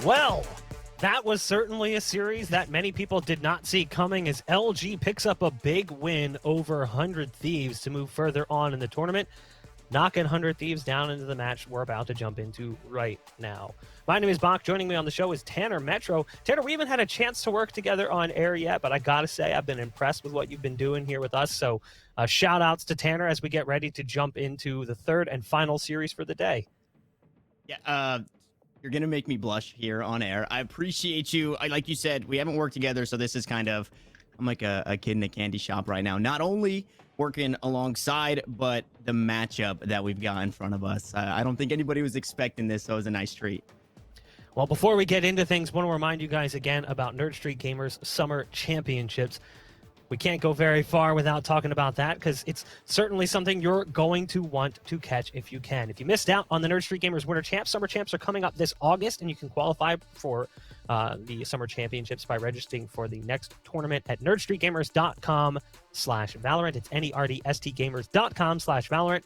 Well, that was certainly a series that many people did not see coming as LG picks up a big win over 100 Thieves to move further on in the tournament, knocking 100 Thieves down into the match we're about to jump into right now. My name is Bach. Joining me on the show is Tanner Metro. Tanner, we haven't had a chance to work together on air yet, but I gotta say I've been impressed with what you've been doing here with us. So shout outs to Tanner as we get ready to jump into the third and final series for the day. Yeah, you're going to make me blush here on air. I appreciate you. Like you said, we haven't worked together, so this is kind of, I'm like a kid in a candy shop right now. Not only working alongside, but the matchup that we've got in front of us. I don't think anybody was expecting this, so it was a nice treat. Well, before we get into things, I want to remind you guys again about Nerd Street Gamers Summer Championships. We can't go very far without talking about that because it's certainly something you're going to want to catch if you can. If you missed out on the Nerd Street Gamers Winter Champs, Summer Champs are coming up this August, and you can qualify for the Summer Championships by registering for the next tournament at nerdstreetgamers.com/Valorant. It's nerdstgamers.com/Valorant.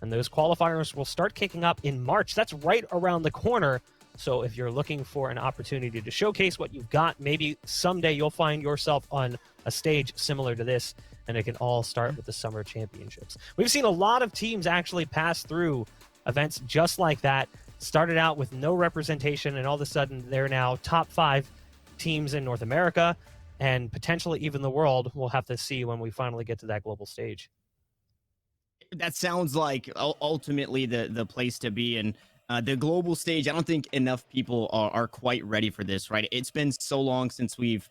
And those qualifiers will start kicking up in March. That's right around the corner. So if you're looking for an opportunity to showcase what you've got, maybe someday you'll find yourself on a stage similar to this, and it can all start with the Summer Championships. We've seen a lot of teams actually pass through events just like that, started out with no representation, and all of a sudden they're now top 5 teams in North America, and potentially even the world. We'll have to see when we finally get to that global stage. That sounds like ultimately the place to be. And the global stage, I don't think enough people are quite ready for this, right? It's been so long since we've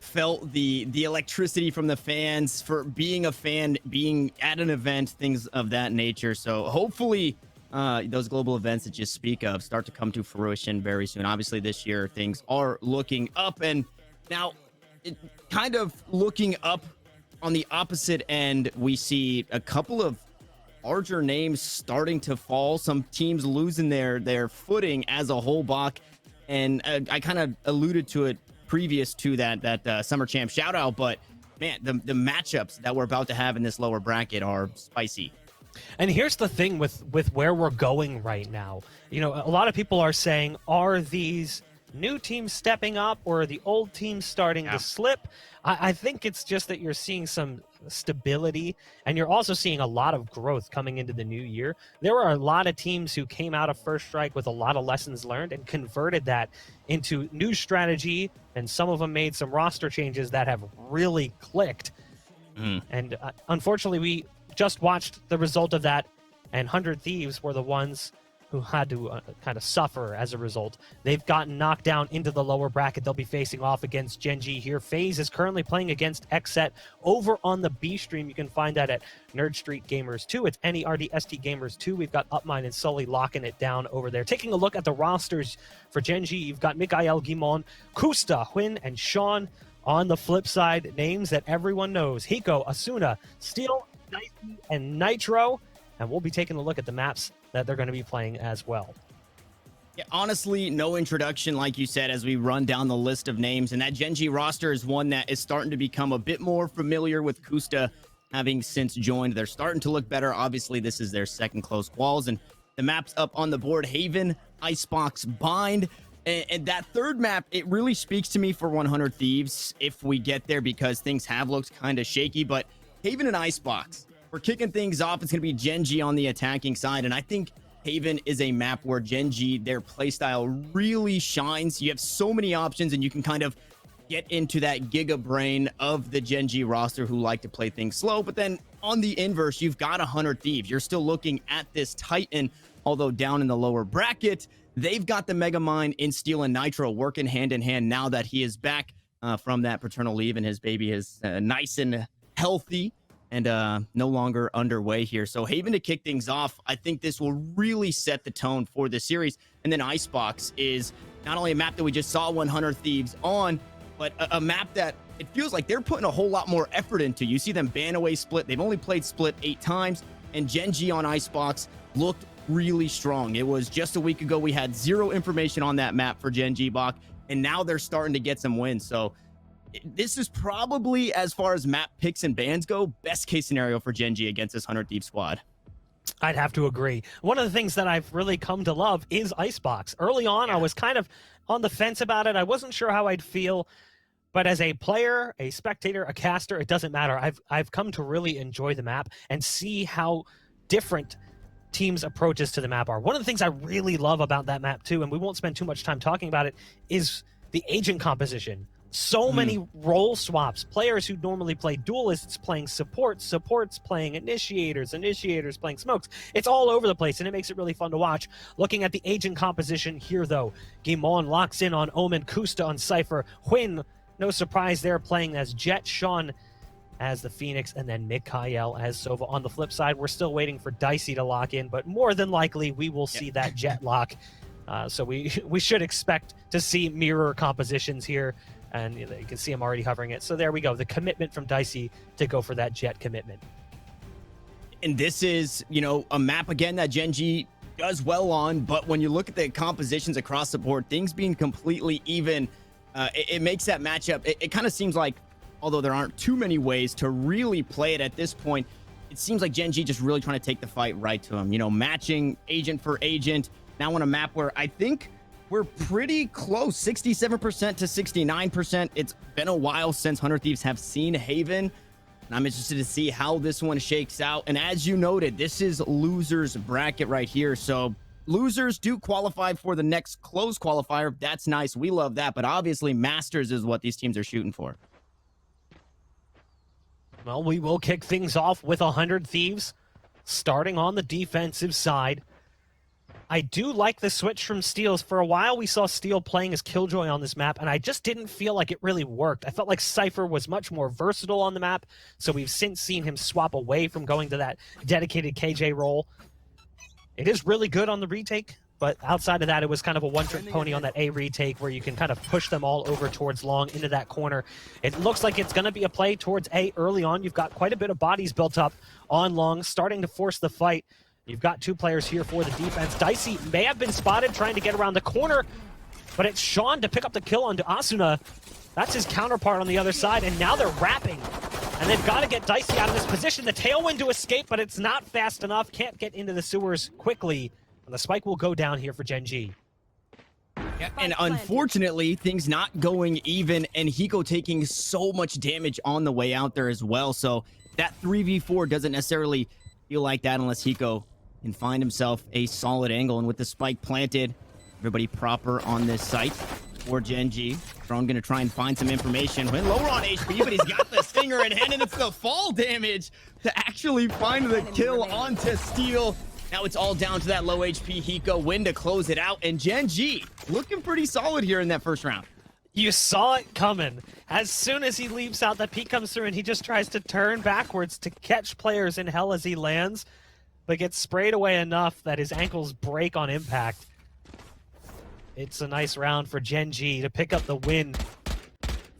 felt the electricity from the fans, for being a fan, being at an event, things of that nature. So hopefully those global events that you speak of start to come to fruition very soon. Obviously this year things are looking up, and now kind of looking up on the opposite end, we see a couple of larger names starting to fall, some teams losing their footing as a whole, Bach. And I kind of alluded to it previous to that Summer Champ shout out, but man, the matchups that we're about to have in this lower bracket are spicy. And here's the thing with where we're going right now. You know, a lot of people are saying, are these new teams stepping up or are the old teams starting to slip? I think it's just that you're seeing some stability, and you're also seeing a lot of growth coming into the new year. There are a lot of teams who came out of First Strike with a lot of lessons learned and converted that into new strategy, and some of them made some roster changes that have really clicked. And unfortunately, we just watched the result of that, and 100 Thieves were the ones who had to kind of suffer as a result. They've gotten knocked down into the lower bracket. They'll be facing off against Gen.G here. FaZe is currently playing against XSET over on the B stream. You can find that at Nerd Street Gamers 2. It's NERDST Gamers 2. We've got Upmine and Sully locking it down over there. Taking a look at the rosters for Gen.G, you've got Mikael Guimon, Kusta, Huynh, and Sean. On the flip side, names that everyone knows: Hiko, Asuna, Steel, Dicey, and Nitro. And we'll be taking a look at the maps that they're going to be playing as well. Yeah, honestly, no introduction, like you said, as we run down the list of names. And that Gen.G roster is one that is starting to become a bit more familiar with Kusta having since joined. They're starting to look better. Obviously, this is their second close quals. And the maps up on the board: Haven, Icebox, Bind. And that third map, it really speaks to me for 100 Thieves if we get there, because things have looked kind of shaky. But Haven and Icebox, we're kicking things off. It's going to be Gen.G on the attacking side. And I think Haven is a map where Gen.G, their playstyle really shines. You have so many options, and you can kind of get into that giga brain of the Gen.G roster who like to play things slow. But then on the inverse, you've got 100 Thieves. You're still looking at this Titan, although down in the lower bracket. They've got the Megamind in Steel and Nitro working hand in hand now that he is back from that paternal leave, and his baby is nice and healthy and no longer underway here. So Haven to kick things off. I think this will really set the tone for the series. And then Icebox is not only a map that we just saw 100 Thieves on, but a map that it feels like they're putting a whole lot more effort into. You see them ban away Split. They've only played Split 8 times, and Gen.G on Icebox looked really strong. It was just a week ago we had zero information on that map for Gen.G, Bach, and now they're starting to get some wins. So this is probably, as far as map picks and bans go, best case scenario for Gen.G against this 100 Thieves squad. I'd have to agree. One of the things that I've really come to love is Icebox. Early on, I was kind of on the fence about it. I wasn't sure how I'd feel. But as a player, a spectator, a caster, it doesn't matter. I've come to really enjoy the map and see how different teams' approaches to the map are. One of the things I really love about that map too, and we won't spend too much time talking about it, is the agent composition. So many role swaps. Players who normally play duelists playing supports, supports playing initiators, initiators playing smokes. It's all over the place, and it makes it really fun to watch. Looking at the agent composition here, though, Guimon locks in on Omen, Kusta on Cypher, Hwin, no surprise there, playing as Jet, Sean as the Phoenix, and then Mikael as Sova. On the flip side, we're still waiting for Dicey to lock in, but more than likely, we will see that Jet lock. So we should expect to see mirror compositions here. And you can see him already hovering it. So there we go. The commitment from Dicey to go for that Jet commitment. And this is, a map, again, that Gen.G does well on. But when you look at the compositions across the board, things being completely even, it makes that matchup. It kind of seems like, although there aren't too many ways to really play it at this point, it seems like Gen.G just really trying to take the fight right to him. Matching agent for agent. Now on a map where I think we're pretty close, 67% to 69%. It's been a while since Hunter Thieves have seen Haven, and I'm interested to see how this one shakes out. And as you noted, this is losers bracket right here. So losers do qualify for the next close qualifier. That's nice. We love that. But obviously, Masters is what these teams are shooting for. Well, we will kick things off with 100 Thieves, starting on the defensive side. I do like the switch from Steel's. For a while, we saw Steel playing as Killjoy on this map, and I just didn't feel like it really worked. I felt like Cypher was much more versatile on the map, so we've since seen him swap away from going to that dedicated KJ role. It is really good on the retake, but outside of that, it was kind of a one-trick pony on that A retake where you can kind of push them all over towards long into that corner. It looks like it's going to be a play towards A early on. You've got quite a bit of bodies built up on long, starting to force the fight. You've got two players here for the defense. Dicey may have been spotted trying to get around the corner, but it's Sean to pick up the kill onto Asuna. That's his counterpart on the other side, and now they're wrapping. And they've got to get Dicey out of this position. The tailwind to escape, but it's not fast enough. Can't get into the sewers quickly. And the spike will go down here for Gen.G. Yeah, and unfortunately, things not going even, and Hiko taking so much damage on the way out there as well. So that 3v4 doesn't necessarily feel like that unless Hiko can find himself a solid angle. And with the spike planted, everybody proper on this site for Gen.G. Drone going to try and find some information. When lower on HP, but he's got the stinger in hand, and it's the fall damage to actually find the kill onto Steel. Now it's all down to that low HP Hiko. Win to close it out, and Gen.G looking pretty solid here in that first round. You saw it coming. As soon as he leaps out, that peek comes through, and he just tries to turn backwards to catch players in hell as he lands, but gets sprayed away enough that his ankles break on impact. It's a nice round for Gen.G to pick up the win.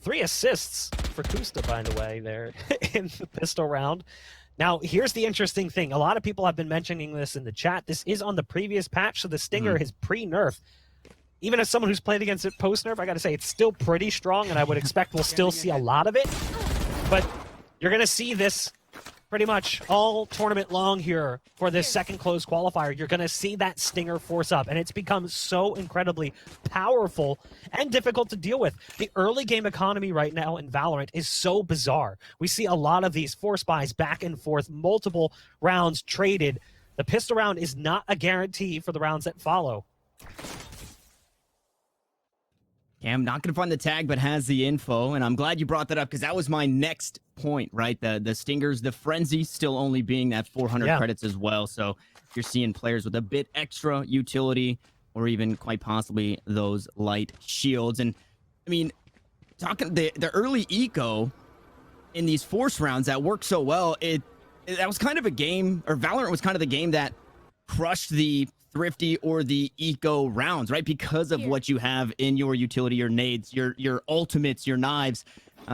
3 assists for Kusta, by the way, there in the pistol round. Now, here's the interesting thing. A lot of people have been mentioning this in the chat. This is on the previous patch, so the Stinger is pre-nerf. Even as someone who's played against it post-nerf, I gotta say, it's still pretty strong, and I would expect we'll still see a lot of it. But you're gonna see this pretty much all tournament long here for this second close qualifier. You're going to see that Stinger force up, and it's become so incredibly powerful and difficult to deal with. The early game economy right now in Valorant is so bizarre. We see a lot of these force buys back and forth, multiple rounds traded. The pistol round is not a guarantee for the rounds that follow. I'm not going to find the tag, but has the info, and I'm glad you brought that up because that was my next point, right? The Stingers, the Frenzy still only being that 400 credits as well, so you're seeing players with a bit extra utility or even quite possibly those light shields. And, I mean, talking the early eco in these force rounds that worked so well, that was kind of a game, or Valorant was kind of the game that crushed the thrifty or the eco rounds, right? Because of what you have in your utility, your nades, your ultimates, your knives.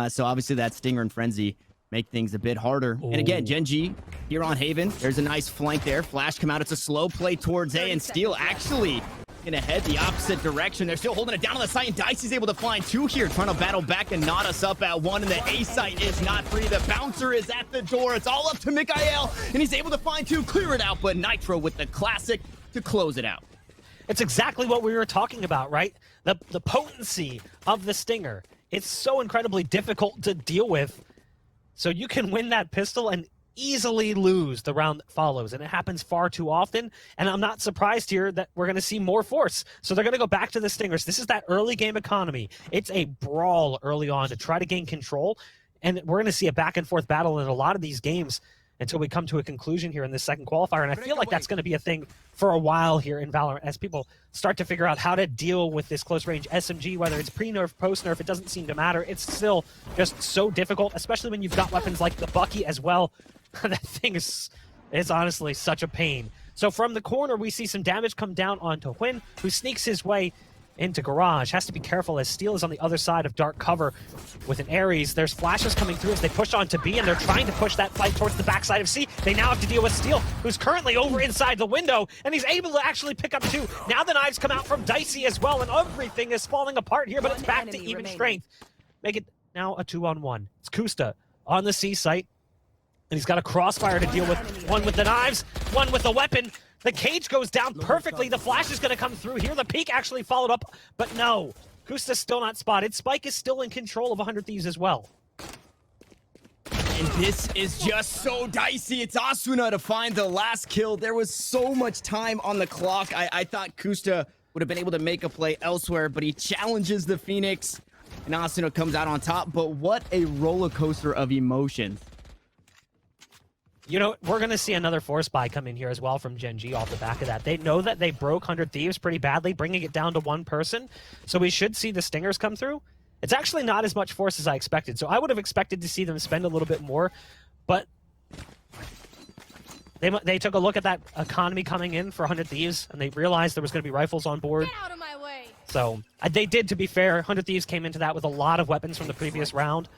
So obviously that Stinger and Frenzy make things a bit harder. And again, Gen.G here on Haven. There's a nice flank there. Flash come out. It's a slow play towards A, and Steel actually gonna head the opposite direction. They're still holding it down on the site, and Dicey's able to find 2 here, trying to battle back and knot us up at 1, and the A site is not free. The bouncer is at the door. It's all up to Mikael, and he's able to find 2, clear it out, but Nitro with the classic to close it out. It's exactly what we were talking about, right? The potency of the Stinger. It's so incredibly difficult to deal with. So you can win that pistol and easily lose the round that follows, and it happens far too often. And I'm not surprised here that we're going to see more force. So they're going to go back to the Stingers. This is that early game economy. It's a brawl early on to try to gain control, and we're going to see a back and forth battle in a lot of these games until we come to a conclusion here in this second qualifier. And I feel like that's going to be a thing for a while here in Valorant as people start to figure out how to deal with this close range SMG, whether it's pre-nerf, post-nerf, it doesn't seem to matter. It's still just so difficult, especially when you've got weapons like the Bucky as well. That thing is honestly such a pain. So from the corner, we see some damage come down onto Huynh, who sneaks his way into Garage. Has to be careful as Steel is on the other side of dark cover with an Ares. There's flashes coming through as they push on to B, and they're trying to push that fight towards the backside of C. They now have to deal with Steel, who's currently over inside the window, and he's able to actually pick up 2. Now the knives come out from Dicey as well, and everything is falling apart here, but it's back to even strength. Make it now a 2-on-1. It's Kusta on the C site, and he's got a crossfire to deal with. One with the knives, one with the weapon. The cage goes down perfectly. The flash is going to come through here. The peek actually followed up, but no. Kusta's still not spotted. Spike is still in control of 100 Thieves as well. And this is just so dicey. It's Asuna to find the last kill. There was so much time on the clock. I thought Kusta would have been able to make a play elsewhere, but he challenges the Phoenix, and Asuna comes out on top. But what a roller coaster of emotions. You know, we're going to see another force buy come in here as well from Gen.G off the back of that. They know that they broke 100 Thieves pretty badly, bringing it down to 1 person. So we should see the Stingers come through. It's actually not as much force as I expected. So I would have expected to see them spend a little bit more. But they took a look at that economy coming in for 100 Thieves, and they realized there was going to be rifles on board. Get out of my way. So they did, to be fair. 100 Thieves came into that with a lot of weapons from the previous round.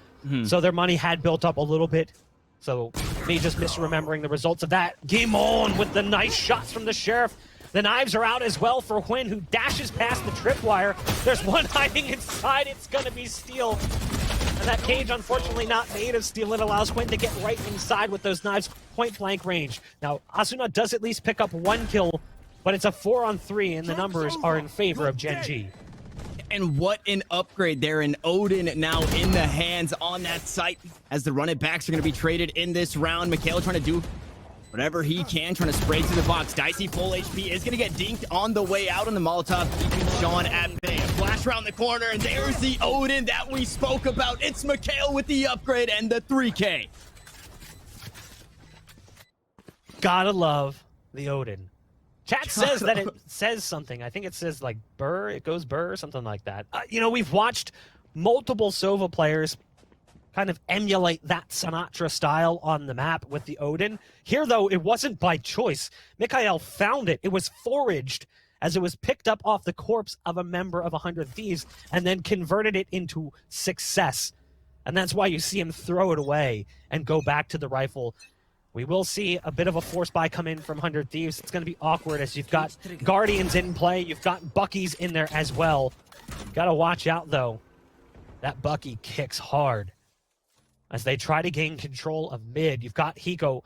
So their money had built up a little bit. So me just misremembering the results of that. Game on with the nice shots from the Sheriff. The knives are out as well for Huynh, who dashes past the tripwire. There's one hiding inside. It's going to be Steel. And that cage, unfortunately, not made of steel. It allows Huynh to get right inside with those knives, point-blank range. Now, Asuna does at least pick up 1 kill, but it's a 4-on-3, and the numbers are in favor of Gen.G. And what an upgrade there, and Odin now in the hands on that site as the run-it backs are going to be traded in this round. Mikael trying to do whatever he can, trying to spray through the box. Dicey full HP is going to get dinked on the way out on the Molotov, keeping Sean at bay. A flash around the corner, and there's the Odin that we spoke about. It's Mikael with the upgrade and the 3K. Gotta love the Odin. Chat says that it says something. I think it says like burr, it goes burr, something like that. You know, we've watched multiple Sova players kind of emulate that Sinatra style on the map with the Odin. Here, though, it wasn't by choice. Mikael found it. It was foraged as it was picked up off the corpse of a member of 100 Thieves and then converted it into success. And that's why you see him throw it away and go back to the rifle. We will see a bit of a force buy come in from 100 Thieves. It's going to be awkward as you've got Guardians in play. You've got Bucky's in there as well. Got to watch out, though. That Bucky kicks hard as they try to gain control of mid. You've got Hiko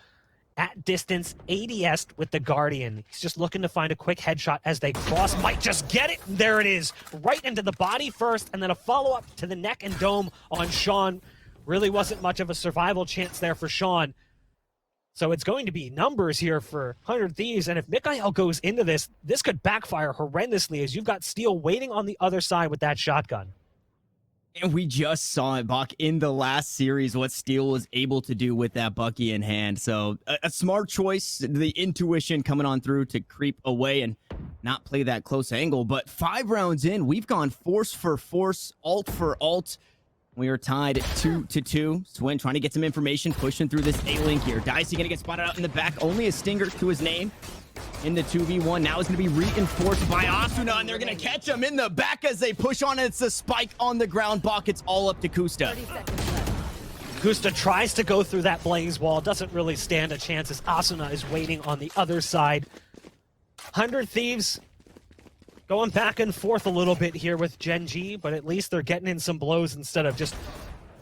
at distance, ADS with the Guardian. He's just looking to find a quick headshot as they cross. Might just get it. There it is. Right into the body first, and then a follow-up to the neck and dome on Sean. Really wasn't much of a survival chance there for Sean. So it's going to be numbers here for 100 Thieves, and if Mikael goes into this, this could backfire horrendously as you've got Steel waiting on the other side with that shotgun. And we just saw it, Bach, in the last series, what Steel was able to do with that Bucky in hand. So a smart choice, the intuition coming on through to creep away and not play that close angle. But 5 rounds in, we've gone force for force, alt for alt. We are tied 2-2. Swin trying to get some information, pushing through this A-link here. Dicey going to get spotted out in the back. Only a stinger to his name in the 2v1. Now is going to be reinforced by Asuna, and they're going to catch him in the back as they push on. It's a spike on the ground. Bach, it's all up to Kusta. Kusta tries to go through that blaze wall. Doesn't really stand a chance as Asuna is waiting on the other side. 100 Thieves Going back and forth a little bit here with Gen.G, but at least they're getting in some blows instead of just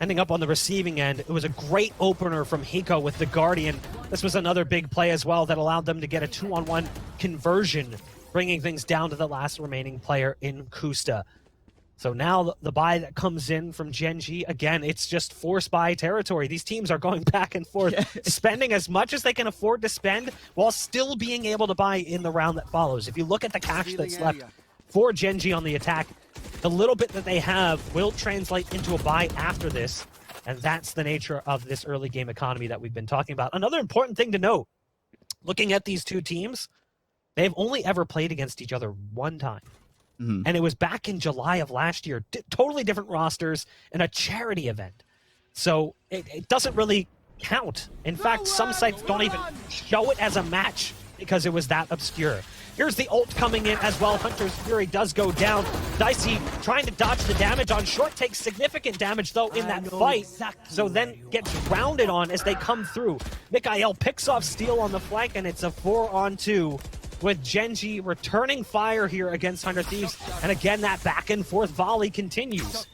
ending up on the receiving end. It was a great opener from Hiko with the Guardian. This was another big play as well that allowed them to get a 2-on-1 conversion, bringing things down to the last remaining player in Kusta. So now the buy that comes in from Gen.G, again, it's just force buy territory. These teams are going back and forth, spending as much as they can afford to spend while still being able to buy in the round that follows. If you look at the cash that's left for Gen.G on the attack, the little bit that they have will translate into a buy after this, and that's the nature of this early game economy that we've been talking about. Another important thing to note, looking at these two teams, they've only ever played against each other one time. And it was back in July of last year. Totally different rosters and a charity event. So it doesn't really count. In fact, some sites don't even show it as a match because it was that obscure. Here's the ult coming in as well. Hunter's Fury does go down. Dicey trying to dodge the damage on short, takes significant damage though in that fight. So then gets rounded on as they come through. Mikael picks off Steel on the flank, and it's a 4-on-2. With Gen.G returning fire here against Hunter Thieves. And again, that back and forth volley continues.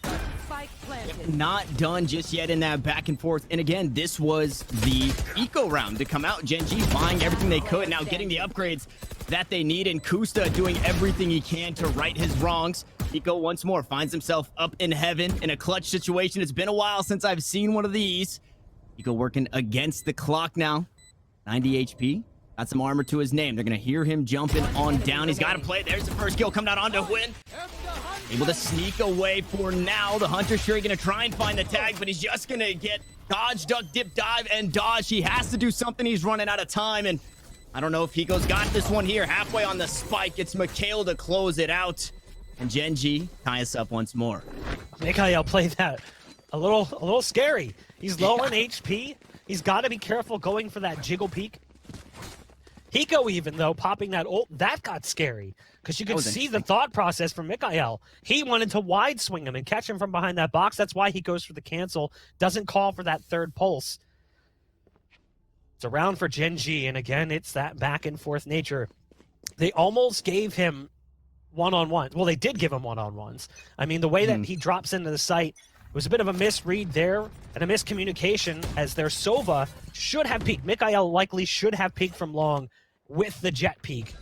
Not done just yet in that back and forth. And again, this was the eco round to come out. Gen.G buying everything they could, now getting the upgrades that they need. And Kusta doing everything he can to right his wrongs. Eco once more finds himself up in heaven in a clutch situation. It's been a while since I've seen one of these. Eco working against the clock now. 90 HP. Got some armor to his name. They're going to hear him jumping on down. He's got to play. There's the first kill coming out onto Win. Able to sneak away for now. The Hunter's Fury going to try and find the tag, but he's just going to get dodge, duck, dip, dive, and dodge. He has to do something. He's running out of time, and I don't know if Hiko's got this one here. Halfway on the spike. It's Mikael to close it out. And Gen.G tie us up once more. Mikael played that a little scary. He's low on HP. He's got to be careful going for that jiggle peek. Hiko even, though, popping that ult, that got scary. Because you could see the thought process from Mikael. He wanted to wide swing him and catch him from behind that box. That's why he goes for the cancel. Doesn't call for that third pulse. It's a round for Gen.G, and again, it's that back and forth nature. They almost gave him one-on-one. Well, they did give him one-on-ones. I mean, the way that he drops into the site, it was a bit of a misread there and a miscommunication, as their Sova should have peeked. Mikael likely should have peeked from long with the jet peek,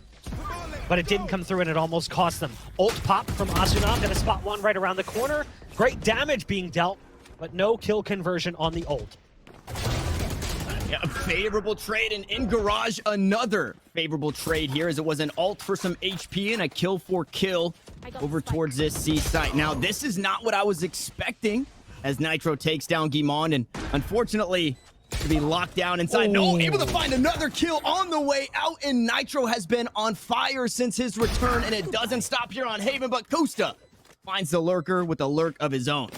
but it didn't come through and it almost cost them. Ult pop from Asuna, gonna spot one right around the corner. Great damage being dealt, but no kill conversion on the ult. Yeah, a favorable trade, and in Garage, another favorable trade here, as it was an ult for some HP and a kill for kill over towards this C site. Now, this is not what I was expecting, as Nitro takes down Guimond, and unfortunately, to be locked down inside. No, able to find another kill on the way out, and Nitro has been on fire since his return, and it doesn't stop here on Haven, but Kusta finds the lurker with a lurk of his own.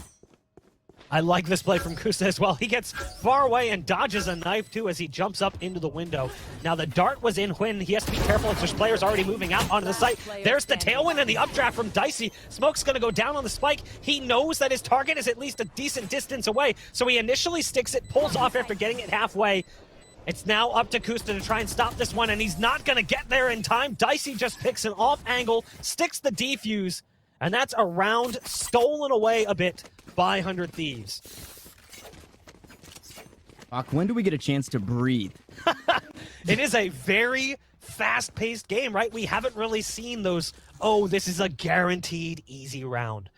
I like this play from Kusta as well. He gets far away and dodges a knife too as he jumps up into the window. Now the dart was in Hwin. He has to be careful as there's players already moving out onto the site. There's the tailwind and the updraft from Dicey. Smoke's gonna go down on the spike. He knows that his target is at least a decent distance away, so he initially sticks it, pulls off after getting it halfway. It's now up to Kusta to try and stop this one, and he's not gonna get there in time. Dicey just picks an off angle, sticks the defuse, and that's a round stolen away a bit by 100 Thieves. When do we get a chance to breathe? It is a very fast-paced game, right? We haven't really seen those, oh, this is a guaranteed easy round,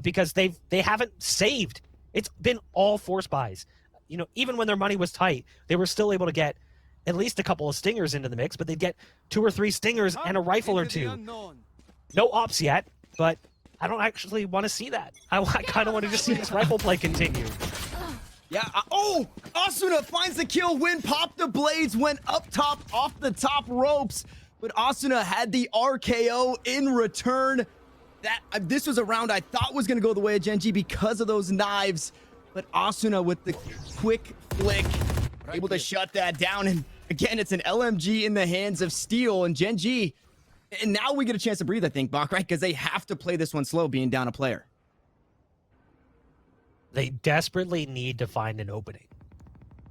because they haven't saved. It's been all force buys. You know, even when their money was tight, they were still able to get at least a couple of stingers into the mix, but they'd get 2 or 3 stingers and a rifle or 2. No ops yet, but I don't actually want to see that. I kind of want to just see this rifle play continue. Yeah, oh! Asuna finds the kill, Win popped the blades, went up top, off the top ropes, but Asuna had the RKO in return. This was a round I thought was going to go the way of Gen.G because of those knives, but Asuna with the quick flick, able to shut that down, and again, it's an LMG in the hands of Steel, and Gen.G, and now we get a chance to breathe, I think, Bach, right? Because they have to play this one slow, being down a player. They desperately need to find an opening.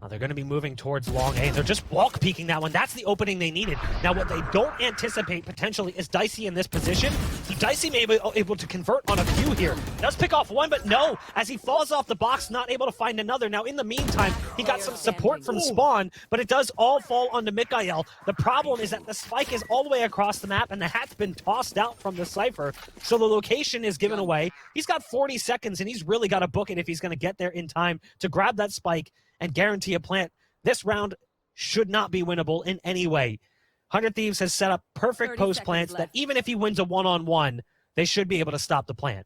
They're going to be moving towards long A. They're just walk peeking that one. That's the opening they needed. Now, what they don't anticipate potentially is Dicey in this position. So Dicey may be able to convert on a few here. Does pick off one, but no, as he falls off the box, not able to find another. Now, in the meantime, he got some support from Spawn, but it does all fall onto Mikael. The problem is that the spike is all the way across the map, and the hat's been tossed out from the Cypher, so the location is given away. He's got 40 seconds, and he's really got to book it if he's going to get there in time to grab that spike and guarantee a plant. This round should not be winnable in any way. 100 Thieves has set up perfect post plants that even if he wins a one-on-one, they should be able to stop the plant.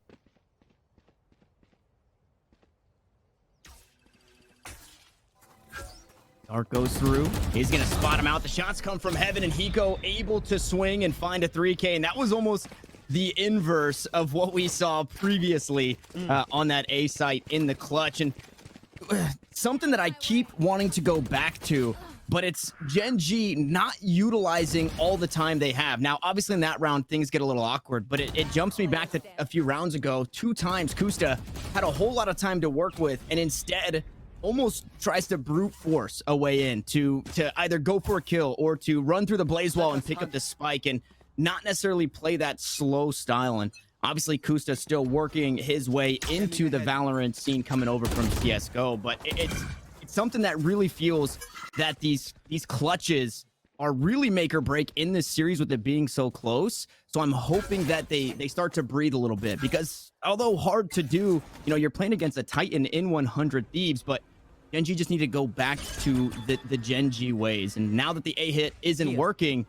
Dark goes through. He's going to spot him out. The shots come from heaven, and Hiko able to swing and find a 3K, and that was almost the inverse of what we saw previously on that A site in the clutch. And something that I keep wanting to go back to, but it's Gen.G not utilizing all the time they have. Now, obviously in that round, things get a little awkward, but it jumps me back to a few rounds ago. 2 times, Kusta had a whole lot of time to work with, and instead almost tries to brute force a way in to either go for a kill or to run through the blaze wall and pick up the spike and not necessarily play that slow style. And obviously, Kusta's still working his way into the Valorant scene coming over from CSGO, but it's something that really feels that these clutches are really make or break in this series with it being so close. So I'm hoping that they start to breathe a little bit, because although hard to do, you know, you're playing against a Titan in 100 Thieves, but Gen.G just need to go back to the Gen.G ways. And now that the A hit isn't working,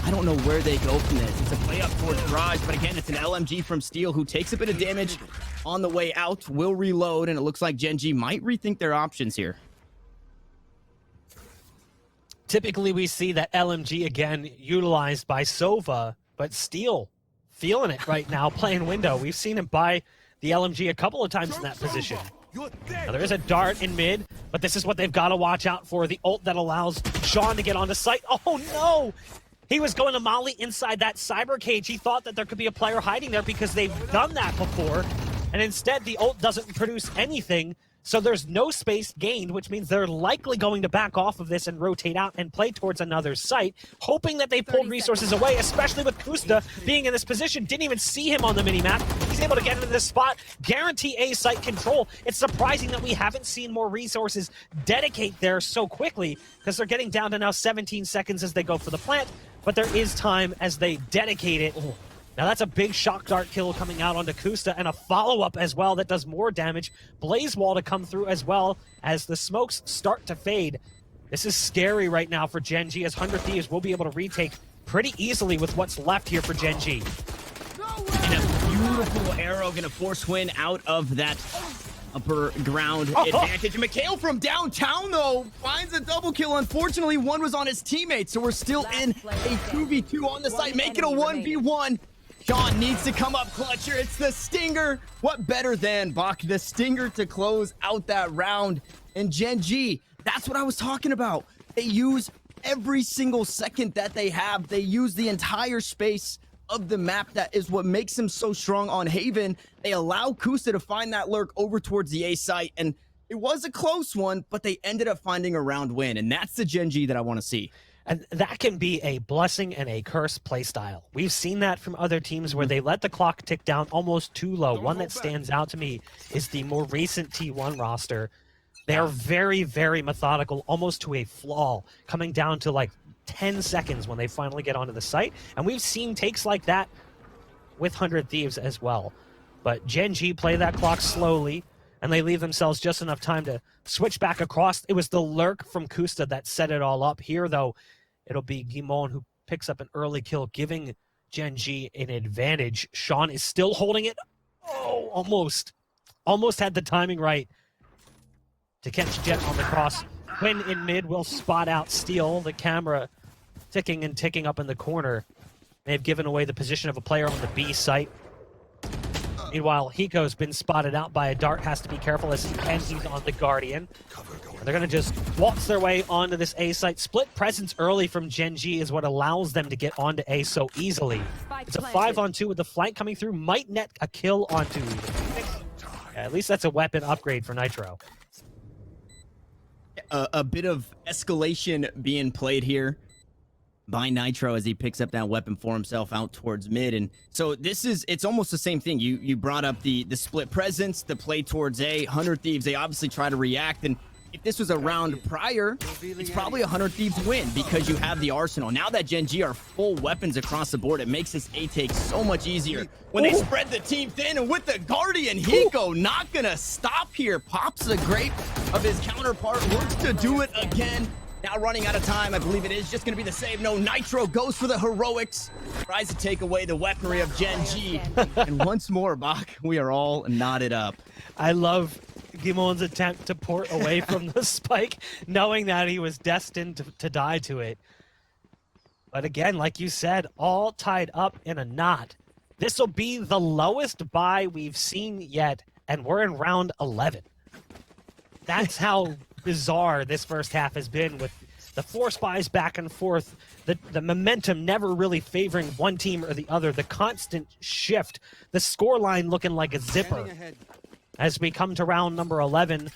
I don't know where they go from this. It's a play up towards Garage, but again, it's an LMG from Steel, who takes a bit of damage on the way out, will reload, and it looks like Gen.G might rethink their options here. Typically, we see that LMG again utilized by Sova, but Steel feeling it right now, playing window. We've seen him buy the LMG a couple of times in that position. Now, there is a dart in mid, but this is what they've got to watch out for. The ult that allows Sean to get onto site. Oh, no! He was going to molly inside that cyber cage. He thought that there could be a player hiding there because they've done that before. And instead, the ult doesn't produce anything. So there's no space gained, which means they're likely going to back off of this and rotate out and play towards another site, hoping that they pulled resources away, especially with Kusta being in this position. Didn't even see him on the minimap. He's able to get into this spot, guarantee A site control. It's surprising that we haven't seen more resources dedicate there so quickly, because they're getting down to now 17 seconds as they go for the plant, but there is time as they dedicate it. Now that's a big shock dart kill coming out onto Kusta, and a follow-up as well that does more damage. Blaze wall to come through as well as the smokes start to fade. This is scary right now for Gen.G, as 100 Thieves will be able to retake pretty easily with what's left here for Gen.G. And a beautiful arrow gonna force Win out of that upper ground advantage. Mikhail from downtown, though, finds a double kill. Unfortunately, one was on his teammate, so we're still in a 2v2 on the site. Make it a 1v1. Sean needs to come up clutch here. It's the Stinger. What better than, Bach, the Stinger to close out that round? And Gen.G, that's what I was talking about. They use every single second that they have. They use the entire space of the map. That is what makes them so strong on Haven. They allow Kusta to find that lurk over towards the A site, and it was a close one, but they ended up finding a round win, and that's the Gen.G that I want to see. And that can be a blessing and a curse playstyle. We've seen that from other teams where they let the clock tick down almost too low. One that stands out to me is the more recent T1 roster. They are very, very methodical, almost to a flaw, coming down to like 10 seconds when they finally get onto the site. And we've seen takes like that with 100 Thieves as well. But Gen.G play that clock slowly, and they leave themselves just enough time to switch back across. It was the lurk from Kusta that set it all up. Here, though, it'll be Guimon who picks up an early kill, giving Gen.G an advantage. Sean is still holding it. Oh, almost. Almost had the timing right to catch Jet on the cross. Quinn in mid will spot out Steel. The camera ticking and ticking up in the corner. They've given away the position of a player on the B site. Meanwhile, Hiko's been spotted out by a dart. Has to be careful as he can. He's on the Guardian. And they're going to just waltz their way onto this A site. Split presence early from Gen.G is what allows them to get onto A so easily. It's a 5-on-2 with the flank coming through. Might net a kill onto... Yeah, at least that's a weapon upgrade for Nitro. a bit of escalation being played here by Nitro as he picks up that weapon for himself out towards mid. And so it's almost the same thing. You brought up the split presence, the play towards A. 100 Thieves, they obviously try to react, and if this was a round prior, it's probably a 100 Thieves win because you have the arsenal. Now that Gen.G are full weapons across the board, it makes this A take so much easier. When they spread the team thin, and with the Guardian, Hiko not gonna stop here. Pops the grape of his counterpart, looks to do it again. Now running out of time, I believe it is just going to be the save. No, Nitro goes for the heroics, tries to take away the weaponry of Gen.G. And once more, Bach, we are all knotted up. I love Gimon's attempt to port away from the spike, knowing that he was destined to die to it. But again, like you said, all tied up in a knot. This will be the lowest buy we've seen yet, and we're in round 11. That's how bizarre this first half has been, with the 4 spies back and forth, the momentum never really favoring one team or the other, the constant shift, the scoreline looking like a zipper. As we come to round number 11,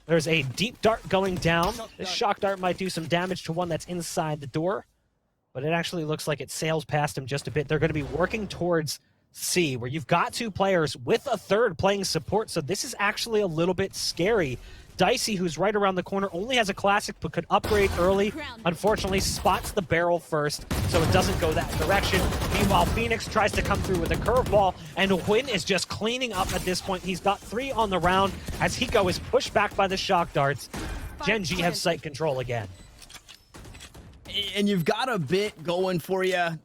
there's a deep dart going down. This shock dart might do some damage to one that's inside the door, but it actually looks like it sails past him just a bit. They're going to be working towards C, where you've got 2 players with a third playing support, so this is actually a little bit scary. Dicey, who's right around the corner, only has a classic but could upgrade early. Unfortunately, spots the barrel first, so it doesn't go that direction. Meanwhile, Phoenix tries to come through with a curveball, and Huynh is just cleaning up at this point. He's got 3 on the round as Hiko is pushed back by the shock darts. Gen.G have sight control again. And you've got a bit going for you.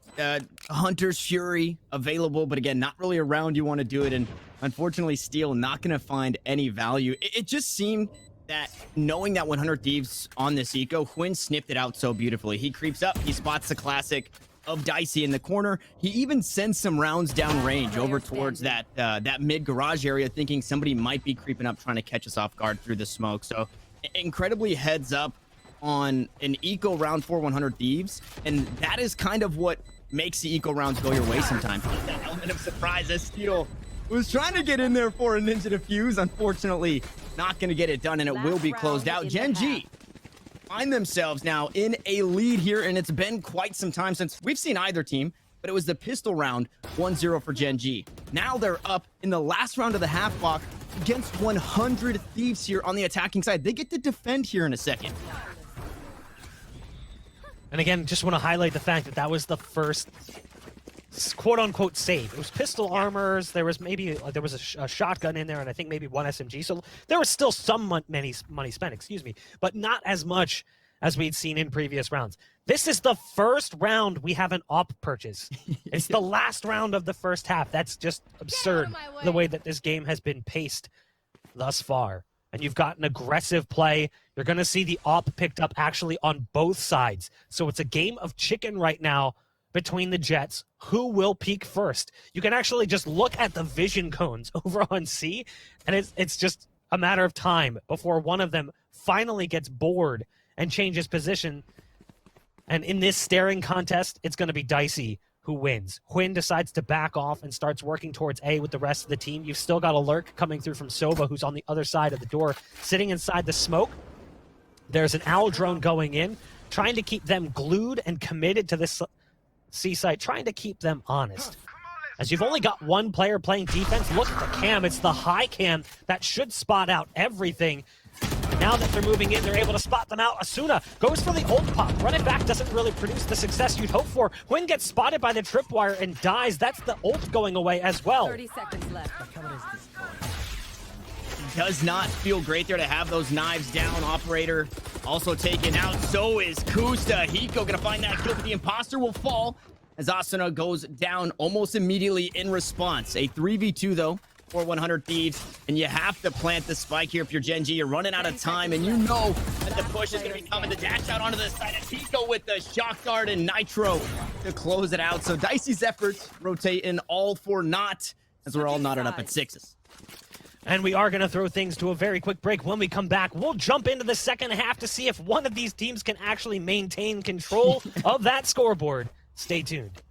Hunter's Fury available, but again, not really a round you want to do it in. Unfortunately, Steel not going to find any value. It just seemed that knowing that 100 Thieves on this eco, Huynh snipped it out so beautifully. He creeps up, he spots the classic of Dicey in the corner. He even sends some rounds down range over towards that mid garage area, thinking somebody might be creeping up trying to catch us off guard through the smoke. So incredibly heads up on an eco round for 100 Thieves, and that is kind of what makes the eco rounds go your way sometimes. That element of surprise as Steel was trying to get in there for a ninja defuse. Unfortunately, not going to get it done, and it will be closed out. Gen.G find themselves now in a lead here, and it's been quite some time since we've seen either team, but it was the pistol round, 1-0 for Gen.G. Now they're up in the last round of the half block against 100 Thieves here on the attacking side. They get to defend here in a second. And again, just want to highlight the fact that that was the first quote-unquote save. It was pistol armors, there was a shotgun in there, and I think maybe 1 SMG, so there was still some money spent, excuse me, but not as much as we'd seen in previous rounds. This is the first round we have an op purchase. It's the last round of the first half. That's just absurd, the way that this game has been paced thus far. And you've got an aggressive play. You're going to see the op picked up actually on both sides. So it's a game of chicken right now between the Jets. Who will peak first? You can actually just look at the vision cones over on C, and it's just a matter of time before one of them finally gets bored and changes position. And in this staring contest, it's going to be Dicey who wins. Huynh decides to back off and starts working towards A with the rest of the team. You've still got a lurk coming through from Sova, who's on the other side of the door, sitting inside the smoke. There's an owl drone going in, trying to keep them glued and committed to this C site, trying to keep them honest. As you've only got one player playing defense, look at the cam. It's the high cam that should spot out everything. Now that they're moving in, they're able to spot them out. Asuna goes for the ult pop. Run it back doesn't really produce the success you'd hope for. Huynh gets spotted by the tripwire and dies. That's the ult going away as well. 30 seconds left. Does not feel great there to have those knives down. Operator also taken out. So is Kusta. Hiko gonna find that kill, but the imposter will fall as Asuna goes down almost immediately in response. A 3v2 though for 100 Thieves, and you have to plant the spike here if you're Gen.G. You're running out of time, and you know that the push is gonna be coming. The dash out onto the side of Hiko with the shock dart and Nitro to close it out. So Dicey's efforts rotate in all for naught as we're all knotted up at 6s. And we are going to throw things to a very quick break. When we come back, we'll jump into the second half to see if one of these teams can actually maintain control of that scoreboard. Stay tuned.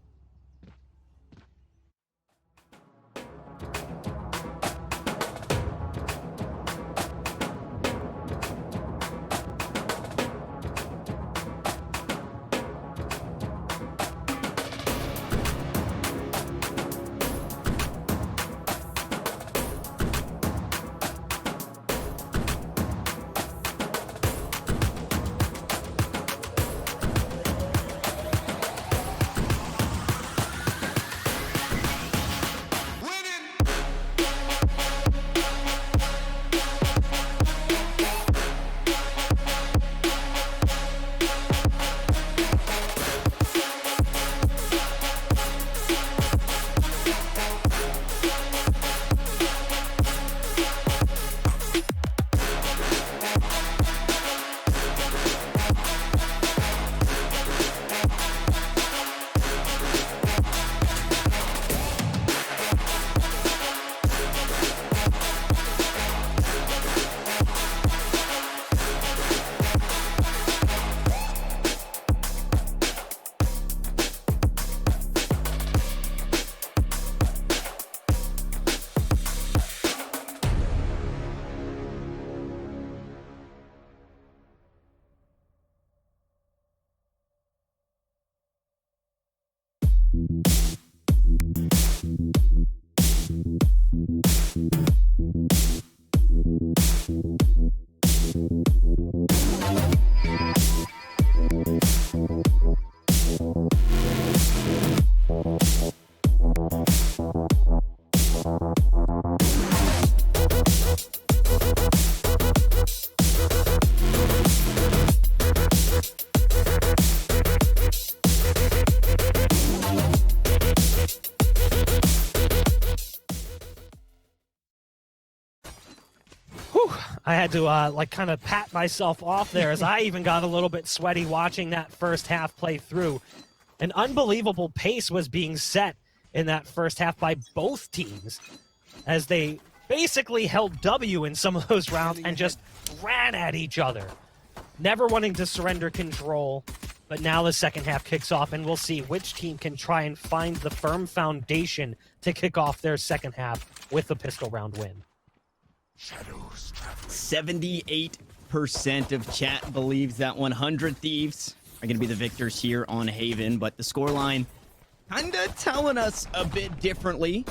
I had to like kind of pat myself off there as I even got a little bit sweaty watching that first half play through. An unbelievable pace was being set in that first half by both teams as they basically held W in some of those rounds and just ran at each other, never wanting to surrender control. But now the second half kicks off, and we'll see which team can try and find the firm foundation to kick off their second half with the pistol round win. 78% of chat believes that 100 Thieves are going to be the victors here on Haven, but the scoreline kind of telling us a bit differently,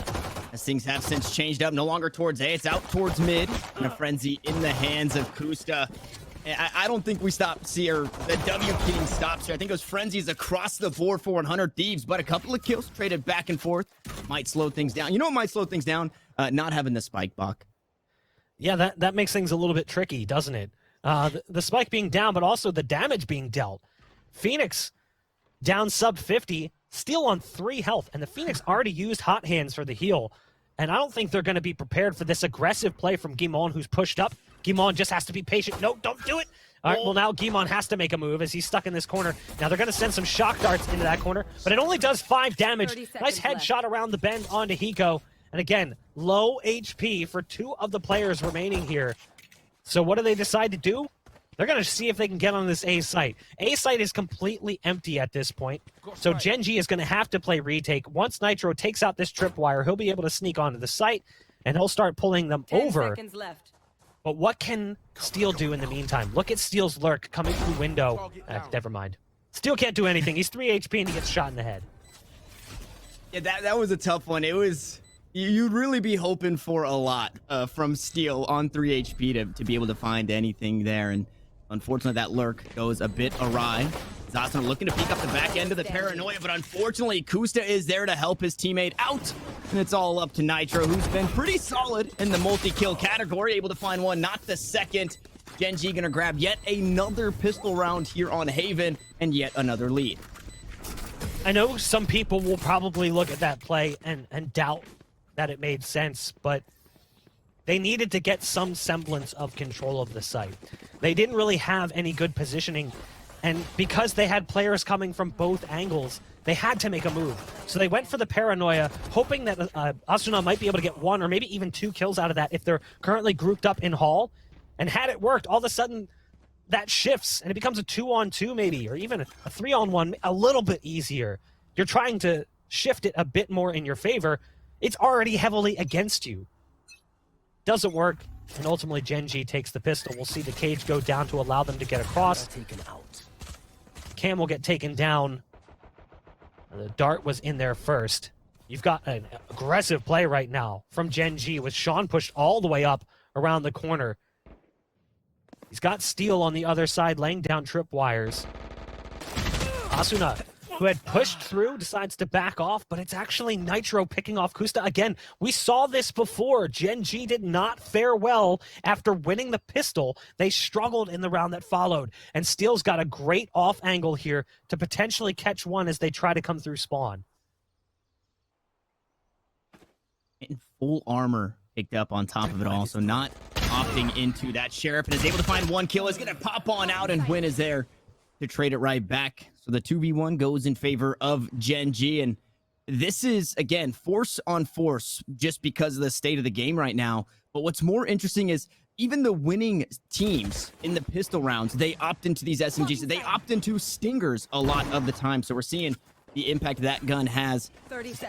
as things have since changed up. No longer towards A, it's out towards mid, and a frenzy in the hands of Kusta. I don't think we stopped here. The W King stops here. I think it was frenzies across the board for 100 Thieves, but a couple of kills traded back and forth might slow things down. You know what might slow things down? Not having the spike buck. Yeah, that makes things a little bit tricky, doesn't it? The spike being down, but also the damage being dealt. Phoenix down sub 50, still on 3 health, and the Phoenix already used hot hands for the heal. And I don't think they're going to be prepared for this aggressive play from Guimon, who's pushed up. Guimon just has to be patient. No, don't do it. All right, well, now Guimon has to make a move as he's stuck in this corner. Now they're going to send some shock darts into that corner, but it only does 5 damage. Nice headshot around the bend onto Hiko. And again, low HP for 2 of the players remaining here. So what do they decide to do? They're going to see if they can get on this A site. A site is completely empty at this point. So Gen.G is going to have to play retake. Once Nitro takes out this tripwire, he'll be able to sneak onto the site, and he'll start pulling them 10 over. seconds left. But what can Steel do in the meantime? Look at Steel's lurk coming through window. Never mind. Steel can't do anything. He's 3 HP and he gets shot in the head. Yeah, that was a tough one. It was... You'd really be hoping for a lot from Steel on 3 HP to be able to find anything there. And unfortunately, that lurk goes a bit awry. Zasuna looking to peek up the back end of the paranoia, but unfortunately, Kusta is there to help his teammate out. And it's all up to Nitro, who's been pretty solid in the multi-kill category, able to find one, not the second. Gen.G gonna grab yet another pistol round here on Haven, and yet another lead. I know some people will probably look at that play and doubt that it made sense, but they needed to get some semblance of control of the site. They didn't really have any good positioning, and because they had players coming from both angles, they had to make a move. So they went for the paranoia, hoping that Asuna might be able to get 1 or maybe even 2 kills out of that if they're currently grouped up in Hall. And had it worked, all of a sudden that shifts and it becomes a 2-on-2 maybe, or even a 3-on-1, a little bit easier. You're trying to shift it a bit more in your favor. It's already heavily against you. Doesn't work, and ultimately Gen.G takes the pistol. We'll see the cage go down to allow them to get across. Cam will get taken down. The dart was in there first. You've got an aggressive play right now from Gen.G with Sean pushed all the way up around the corner. He's got Steel on the other side laying down tripwires. Asuna, who had pushed through, decides to back off, but it's actually Nitro picking off Kusta again. We saw this before. Gen.G did not fare well after winning the pistol. They struggled in the round that followed, and Steel's got a great off angle here to potentially catch one as they try to come through spawn. In full armor picked up on top of it all, so not opting into that. Sheriff and is able to find 1 kill, is going to pop on out, and Win is there to trade it right back. So the 2v1 goes in favor of Gen.G, and this is, again, force on force just because of the state of the game right now. But what's more interesting is even the winning teams in the pistol rounds, they opt into these SMGs. They opt into Stingers a lot of the time. So we're seeing the impact that gun has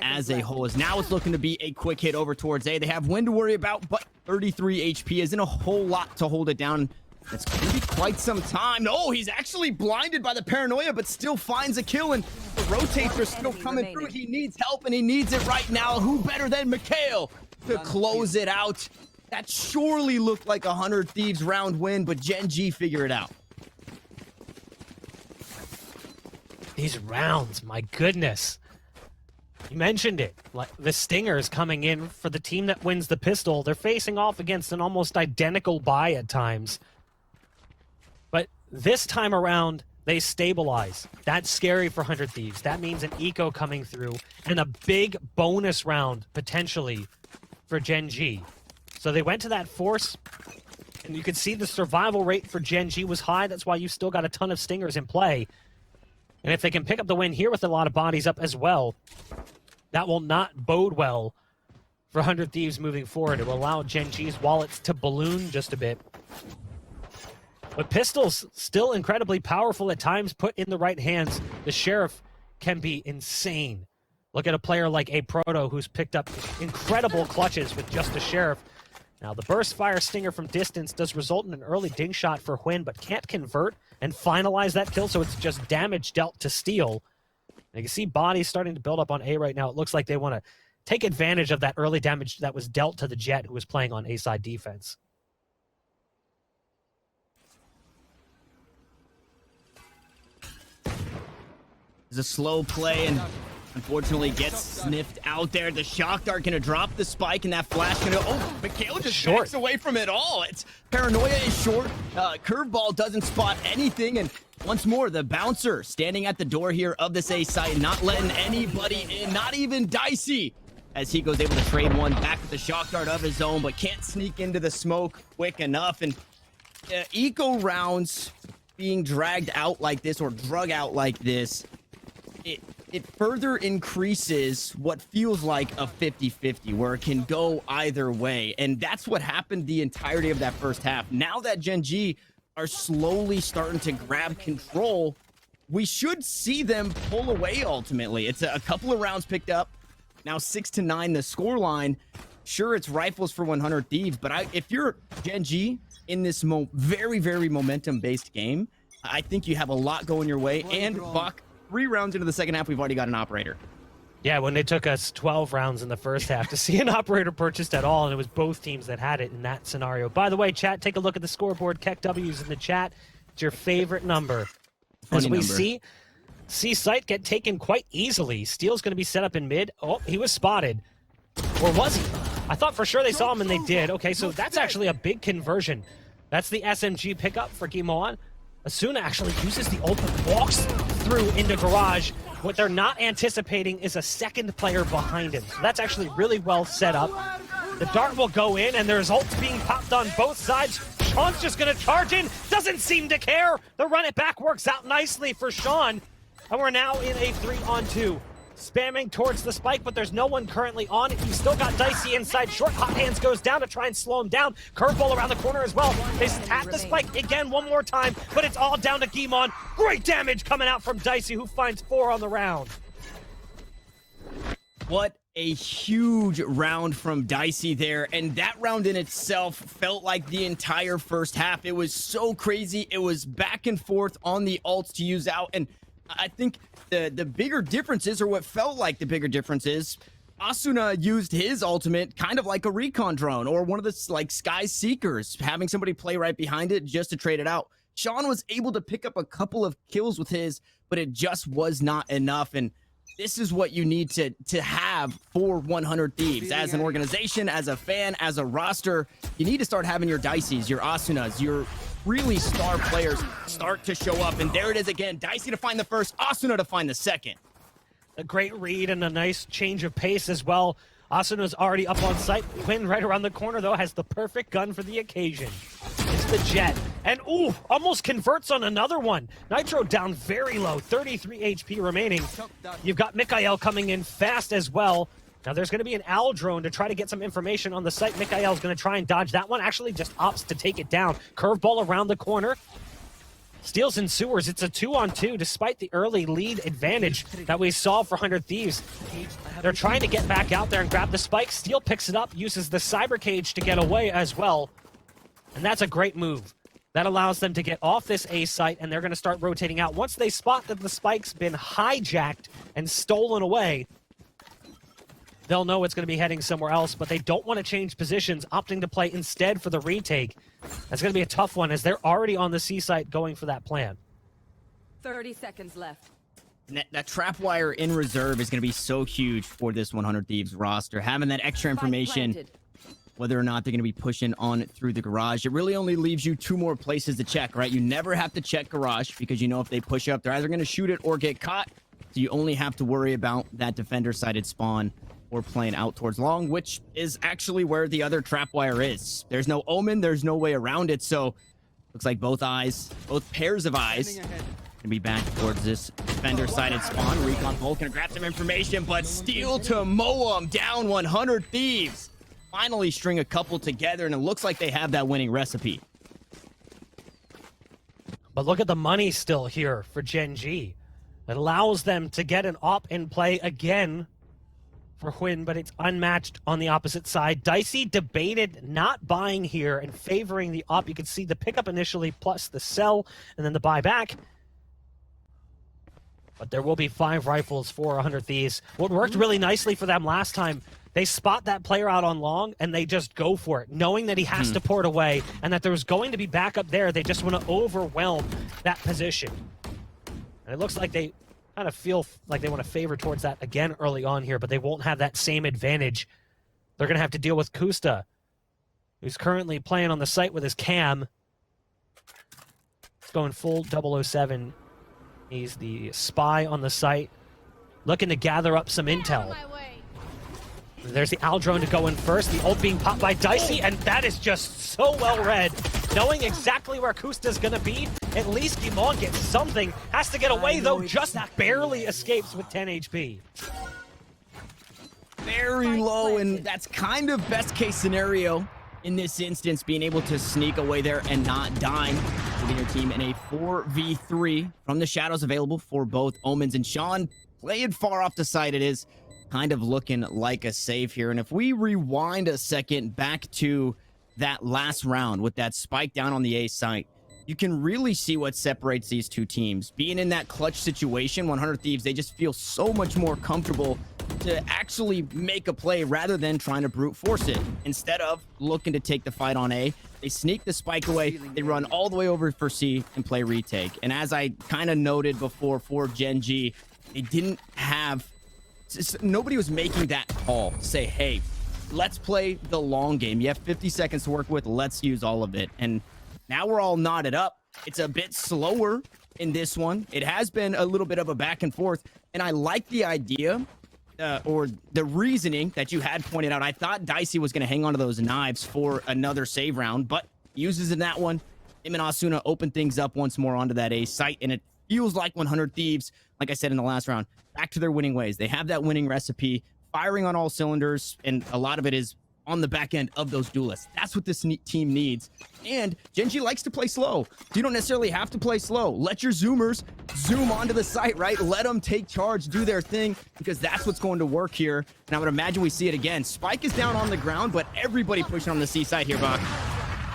as a whole. As now it's looking to be a quick hit over towards A. They have Win to worry about, but 33 HP isn't a whole lot to hold it down. It's going to be quite some time. Oh, he's actually blinded by the paranoia, but still finds a kill, and the rotates are still coming through. He needs help, and he needs it right now. Who better than Mikhail to close it out. That surely looked like a 100 Thieves round win, but Gen.G figure it out. These rounds, my goodness. You mentioned it. Like the Stingers coming in for the team that wins the pistol. They're facing off against an almost identical buy at times. But this time around, they stabilize. That's scary for 100 Thieves. That means an eco coming through and a big bonus round, potentially, for Gen.G. So they went to that force, and you could see the survival rate for Gen.G was high. That's why you still got a ton of Stingers in play. And if they can pick up the win here with a lot of bodies up as well, that will not bode well for 100 Thieves moving forward. It will allow Gen.G's wallets to balloon just a bit. But pistols, still incredibly powerful at times, put in the right hands. The Sheriff can be insane. Look at a player like a Proto who's picked up incredible clutches with just a Sheriff. Now, the burst fire stinger from distance does result in an early ding shot for Hwin, but can't convert and finalize that kill, so it's just damage dealt to Steel. And you can see bodies starting to build up on A right now. It looks like they want to take advantage of that early damage that was dealt to the Jet, who was playing on A-side defense. It's a slow play, and unfortunately gets sniffed out there. The shock dart gonna drop the spike, and that flash gonna... Oh, Mikhail just backs away from it all. It's Paranoia is short. Curveball doesn't spot anything, and once more, the bouncer standing at the door here of this A site, not letting anybody in, not even Dicey, as he goes able to trade one back with the shock dart of his own, but can't sneak into the smoke quick enough. And eco rounds being dragged out like this, or drug out like this, it further increases what feels like a 50-50, where it can go either way. And that's what happened the entirety of that first half. Now that Gen.G are slowly starting to grab control, we should see them pull away ultimately. It's a couple of rounds picked up. Now 6-9 the scoreline. Sure, it's rifles for 100 Thieves, but if you're Gen.G in this very, very momentum-based game, I think you have a lot going your way. And Buck, 3 rounds into the second half, we've already got an operator. Yeah, when it took us 12 rounds in the first half to see an operator purchased at all, and it was both teams that had it in that scenario. By the way, chat, take a look at the scoreboard. Keck W's in the chat. It's your favorite number. As we see Sight get taken quite easily. Steel's going to be set up in mid. Oh, he was spotted. Or was he? I thought for sure they saw him, and they did. Okay, so that's actually a big conversion. That's the SMG pickup for Gimon. Asuna actually uses the ult, walks through into garage. What they're not anticipating is a second player behind him. So that's actually really well set up. The dart will go in, and there's ults being popped on both sides. Sean's just going to charge in. Doesn't seem to care. The run it back works out nicely for Sean. And we're now in a 3-on-2. Spamming towards the spike, but there's no one currently on it. You've still got Dicey inside. Short Hot Hands goes down to try and slow him down. Curveball around the corner as well. They tap the spike again one more time, but it's all down to Gimon. Great damage coming out from Dicey, who finds 4 on the round. What a huge round from Dicey there, and that round in itself felt like the entire first half. It was so crazy. It was back and forth on the ults to use out, and I think the bigger difference is, or what felt like the bigger difference is, Asuna used his ultimate kind of like a recon drone or one of the like Sky Seekers, having somebody play right behind it just to trade it out. Sean was able to pick up a couple of kills with his, but it just was not enough. And this is what you need to have for 100 Thieves. As an organization, as a fan, as a roster, you need to start having your Diceys, your Asunas, your really star players start to show up. And there it is again. Dicey to find the first, Asuna to find the second. A great read and a nice change of pace as well. Asuna's already up on site. Quinn right around the corner, though, has the perfect gun for the occasion. It's the Jet. And, ooh, almost converts on another one. Nitro down very low, 33 HP remaining. You've got Mikhail coming in fast as well. Now, there's going to be an Owl drone to try to get some information on the site. Mikhail's going to try and dodge that one. Actually, just opts to take it down. Curveball around the corner. Steals and Sewers. It's a 2-on-2 despite the early lead advantage that we saw for 100 Thieves. They're trying to get back out there and grab the spike. Steel picks it up, uses the Cyber Cage to get away as well. And that's a great move. That allows them to get off this A site, and they're going to start rotating out. Once they spot that the spike's been hijacked and stolen away, they'll know it's going to be heading somewhere else, but they don't want to change positions, opting to play instead for the retake. That's going to be a tough one as they're already on the C site going for that plan. 30 seconds left. And that trap wire in reserve is going to be so huge for this 100 Thieves roster. Having that extra information, whether or not they're going to be pushing on through the garage, it really only leaves you 2 more places to check, right? You never have to check garage because you know if they push up, they're either going to shoot it or get caught. So you only have to worry about that defender-sided spawn or playing out towards long, which is actually where the other trap wire is. There's no omen, there's no way around it. So looks like both pairs of eyes gonna be back towards this defender-sided spawn. Recon Bolt gonna grab some information, but steal to mow him down. 100 Thieves finally string a couple together, and it looks like they have that winning recipe. But look at the money still here for Gen.G. It allows them to get an op in play again for Hwin, but it's unmatched on the opposite side. Dicey debated not buying here and favoring the op. You can see the pickup initially plus the sell and then the buyback. But there will be 5 rifles for 100 Thieves. What worked really nicely for them last time, they spot that player out on long and they just go for it, knowing that he has to pour it away and that there's going to be backup there. They just want to overwhelm that position. And it looks like they kind of feel like they want to favor towards that again early on here, but they won't have that same advantage. They're going to have to deal with Kusta, who's currently playing on the site with his cam. He's going full 007. He's the spy on the site, looking to gather up some intel. There's the Al drone to go in first, the ult being popped by Dicey, and that is just so well read. Knowing exactly where Kusta's gonna be, at least Gimon gets something. Has to get away though, just barely escapes with 10 HP. Very low, and that's kind of best case scenario in this instance, being able to sneak away there and not die. Giving your team in a 4v3 from the shadows available for both Omens and Sean. Played far off the side, it is kind of looking like a save here. And if we rewind a second back to that last round with that spike down on the A site, you can really see what separates these two teams. Being in that clutch situation, 100 Thieves, they just feel so much more comfortable to actually make a play rather than trying to brute force it. Instead of looking to take the fight on A, they sneak the spike away, they run all the way over for C and play retake. And as I kind of noted before for Gen.G, they didn't have... Nobody was making that call to say, hey, let's play the long game. You have 50 seconds to work with. Let's use all of it. And now we're all knotted up. It's a bit slower in this one. It has been a little bit of a back and forth. And I like the idea or the reasoning that you had pointed out. I thought Dicey was going to hang on to those knives for another save round, but uses in that one. Him and Asuna open things up once more onto that A site. And it feels like 100 Thieves, like I said in the last round, back to their winning ways. They have that winning recipe, firing on all cylinders, and a lot of it is on the back end of those duelists. That's what this team needs. And Gen.G likes to play slow. You don't necessarily have to play slow. Let your zoomers zoom onto the site, right? Let them take charge, do their thing, because that's what's going to work here. And I would imagine we see it again. Spike is down on the ground, but everybody pushing on the C side here, Bach.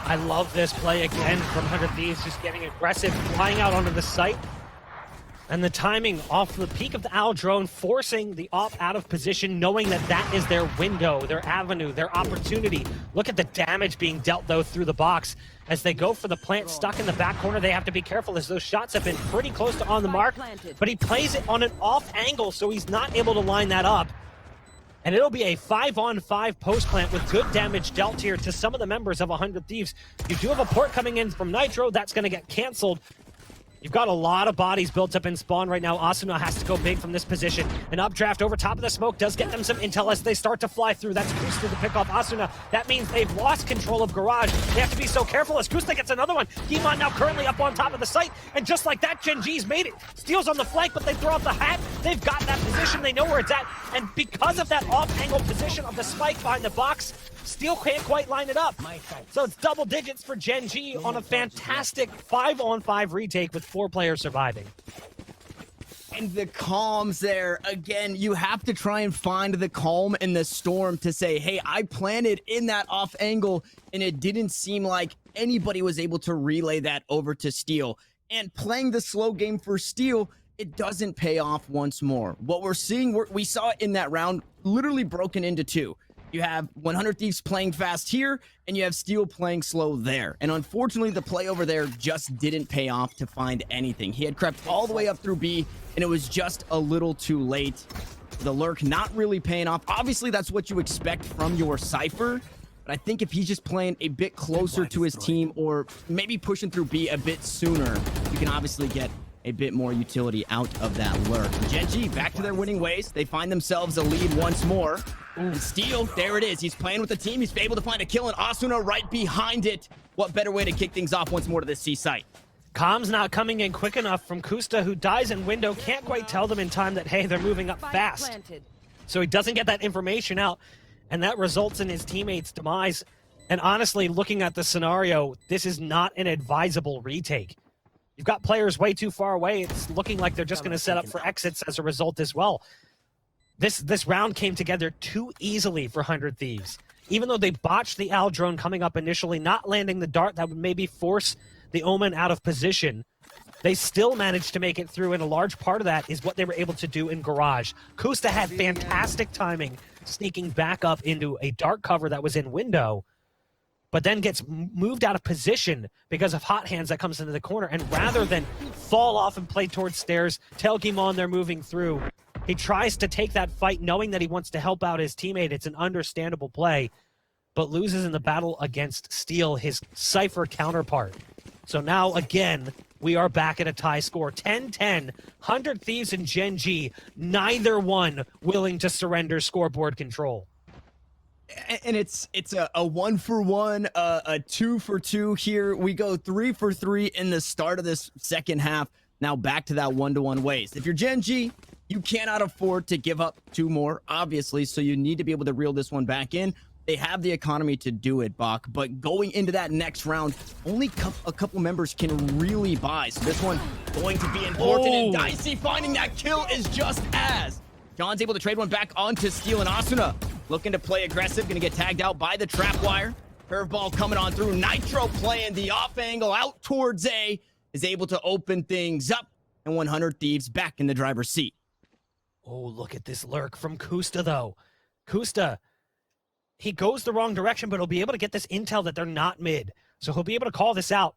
I love this play again from 100 Thieves, just getting aggressive, flying out onto the site. And the timing off the peak of the Al drone, forcing the op out of position, knowing that that is their window, their avenue, their opportunity. Look at the damage being dealt, though, through the box. As they go for the plant stuck in the back corner, they have to be careful as those shots have been pretty close to on the mark. But he plays it on an off angle, so he's not able to line that up. And it'll be a 5-on-5 post plant with good damage dealt here to some of the members of 100 Thieves. You do have a port coming in from Nitro. That's going to get canceled. You've got a lot of bodies built up in spawn right now. Asuna has to go big from this position. An updraft over top of the smoke does get them some intel as they start to fly through. That's Kusta to pick off Asuna. That means they've lost control of Garage. They have to be so careful as Kusta gets another one. Gimon now currently up on top of the site. And just like that, Gen.G's made it. Steals on the flank, but they throw out the hat. They've got that position. They know where it's at. And because of that off-angle position of the spike behind the box, Steel can't quite line it up. So it's double digits for Gen.G on a fantastic 5-on-5 retake with 4 players surviving. And the calms there, again, you have to try and find the calm in the storm to say, hey, I planted in that off angle, and it didn't seem like anybody was able to relay that over to Steel. And playing the slow game for Steel it doesn't pay off once more. What we're seeing, we saw it in that round, literally broken into two. You have 100 Thieves playing fast here, and you have Steel playing slow there. And unfortunately, the play over there just didn't pay off to find anything. He had crept all the way up through B, and it was just a little too late. The lurk not really paying off. Obviously, that's what you expect from your Cypher. But I think if he's just playing a bit closer to his team, or maybe pushing through B a bit sooner, you can obviously get a bit more utility out of that lurk. Gen.G back to their winning ways. They find themselves a lead once more. And Steel, there it is. He's playing with the team. He's able to find a kill, and Asuna right behind it. What better way to kick things off once more to this C site? Comms not coming in quick enough from Kusta, who dies in window. Can't quite tell them in time that, hey, they're moving up fast. So he doesn't get that information out, and that results in his teammates' demise. And honestly, looking at the scenario, this is not an advisable retake. You've got players way too far away. It's looking like they're just going to set up for exits as a result as well. This round came together too easily for 100 Thieves. Even though they botched the Al drone coming up initially, not landing the dart that would maybe force the Omen out of position, they still managed to make it through, and a large part of that is what they were able to do in Garage. Kusta had fantastic timing, sneaking back up into a dark cover that was in window, but then gets moved out of position because of hot hands that comes into the corner, and rather than fall off and play towards stairs, tell Gimon they're moving through, he tries to take that fight knowing that he wants to help out his teammate. It's an understandable play, but loses in the battle against Steel, his Cypher counterpart. So now, again, we are back at a tie score. 10-10, 100 Thieves and Gen.G, neither one willing to surrender scoreboard control. And it's a 1-for-1, a 2-for-2 here. We go 3-for-3 in the start of this second half. Now back to that 1-to-1 ways. If you're Gen.G, you cannot afford to give up two more, obviously, so you need to be able to reel this one back in. They have the economy to do it, Bach, but going into that next round, only a couple members can really buy. So this one going to be important, and Dicey finding that kill is just as. John's able to trade one back onto Steel, and Asuna looking to play aggressive, gonna get tagged out by the trap wire. Curveball coming on through. Nitro playing the off angle out towards A, is able to open things up, and 100 Thieves back in the driver's seat. Oh, look at this lurk from Kusta, though. Kusta, he goes the wrong direction, but he'll be able to get this intel that they're not mid. So he'll be able to call this out.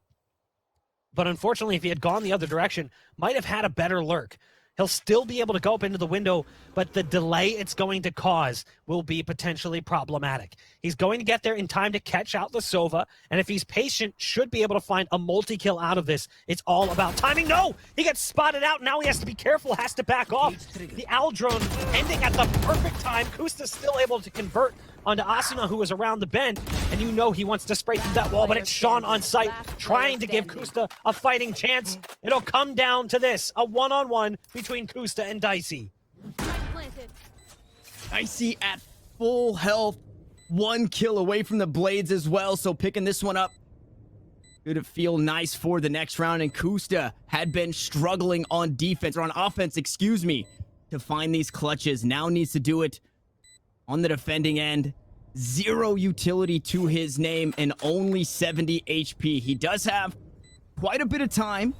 But unfortunately, if he had gone the other direction, might have had a better lurk. He'll still be able to go up into the window, but the delay it's going to cause will be potentially problematic. He's going to get there in time to catch out the Sova, and if he's patient, should be able to find a multi-kill out of this. It's all about timing. No! He gets spotted out. Now he has to be careful, has to back off. The Al drone ending at the perfect time. Kusta's still able to convert onto Asuna, who is around the bend, and you know he wants to spray through that wall, but it's Sean on site trying to give Kusta a fighting chance. It'll come down to this, a one-on-one between Kusta and Dicey. Dicey at full health, 1 kill away from the blades as well, so picking this one up could feel nice for the next round. And Kusta had been struggling on defense, or on offense, excuse me, to find these clutches. Now needs to do it on the defending end. 0 utility to his name and only 70 HP. He does have quite a bit of time.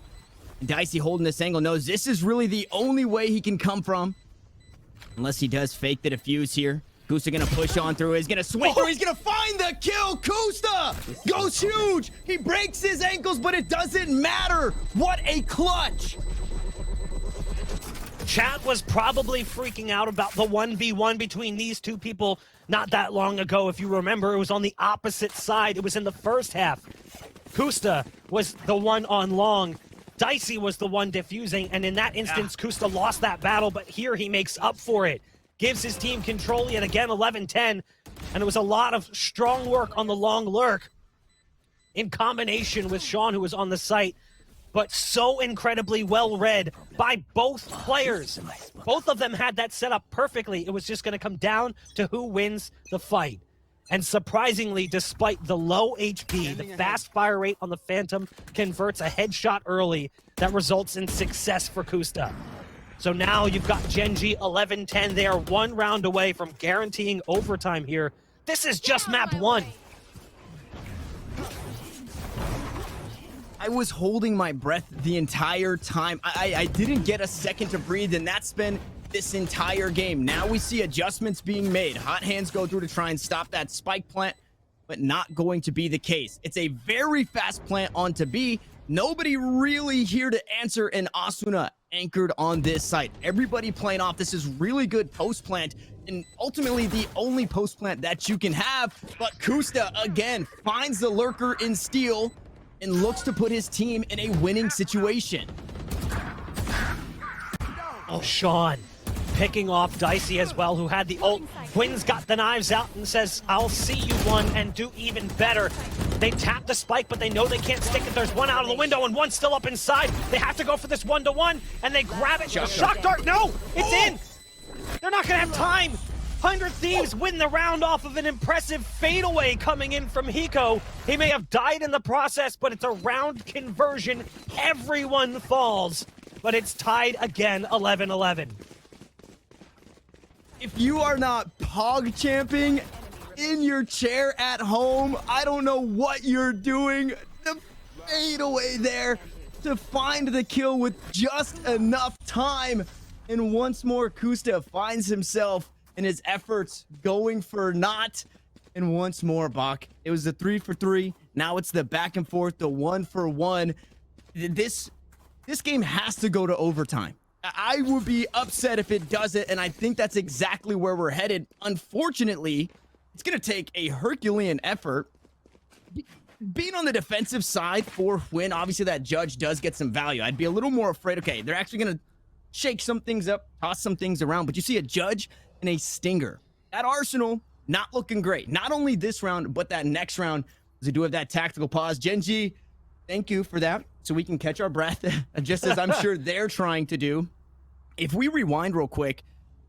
And Dicey holding this angle knows this is really the only way he can come from. Unless he does fake the defuse here. Kusta gonna push on through. He's gonna swing through. He's gonna find the kill. Kusta goes huge. He breaks his ankles, but it doesn't matter. What a clutch. Chat was probably freaking out about the 1v1 between these two people not that long ago. If you remember, it was on the opposite side. It was in the first half. Kusta was the one on long. Dicey was the one diffusing, and in that instance, Kusta lost that battle, but here he makes up for it. Gives his team control yet again, 11-10, and it was a lot of strong work on the long lurk in combination with Sean, who was on the site, but so incredibly well read by both players. Both of them had that set up perfectly. It was just going to come down to who wins the fight. And surprisingly, despite the low HP, the fast fire rate on the Phantom converts a headshot early that results in success for Kusta. So now you've got Gen.G 11-10. They are 1 round away from guaranteeing overtime here. This is just map 1. I was holding my breath the entire time. I didn't get a second to breathe, and that's been this entire game. Now we see adjustments being made. Hot hands go through to try and stop that spike plant, but not going to be the case. It's a very fast plant onto B. Nobody really here to answer, and Asuna anchored on this site. Everybody playing off. This is really good post plant, and ultimately the only post plant that you can have. But Kusta again finds the lurker in steel and looks to put his team in a winning situation. Oh, Sean picking off Dicey as well, who had the ult. Quinn's got the knives out and says, I'll see you one and do even better. They tap the spike, but they know they can't stick it. There's one out of the window and one still up inside. They have to go for this 1-to-1, and they grab it. Shock dart, no, it's in. They're not gonna have time. 100 Thieves win the round off of an impressive fadeaway coming in from Hiko. He may have died in the process, but it's a round conversion. Everyone falls, but it's tied again, 11-11. If you are not pog champing in your chair at home, I don't know what you're doing. The fadeaway there to find the kill with just enough time. And once more, Kusta finds himself in his efforts going for naught. And once more, Bach, it was the 3-for-3. Now it's the back and forth, the 1-for-1. This game has to go to overtime. I would be upset if it doesn't, and I think that's exactly where we're headed. Unfortunately, it's going to take a Herculean effort. Being on the defensive side for Win, obviously that judge does get some value. I'd be a little more afraid, okay, they're actually going to shake some things up, toss some things around, but you see a judge and a stinger. That Arsenal, not looking great. Not only this round, but that next round, as they do have that tactical pause. Gen.G, thank you for that, so we can catch our breath, just as I'm sure they're trying to do. If we rewind real quick,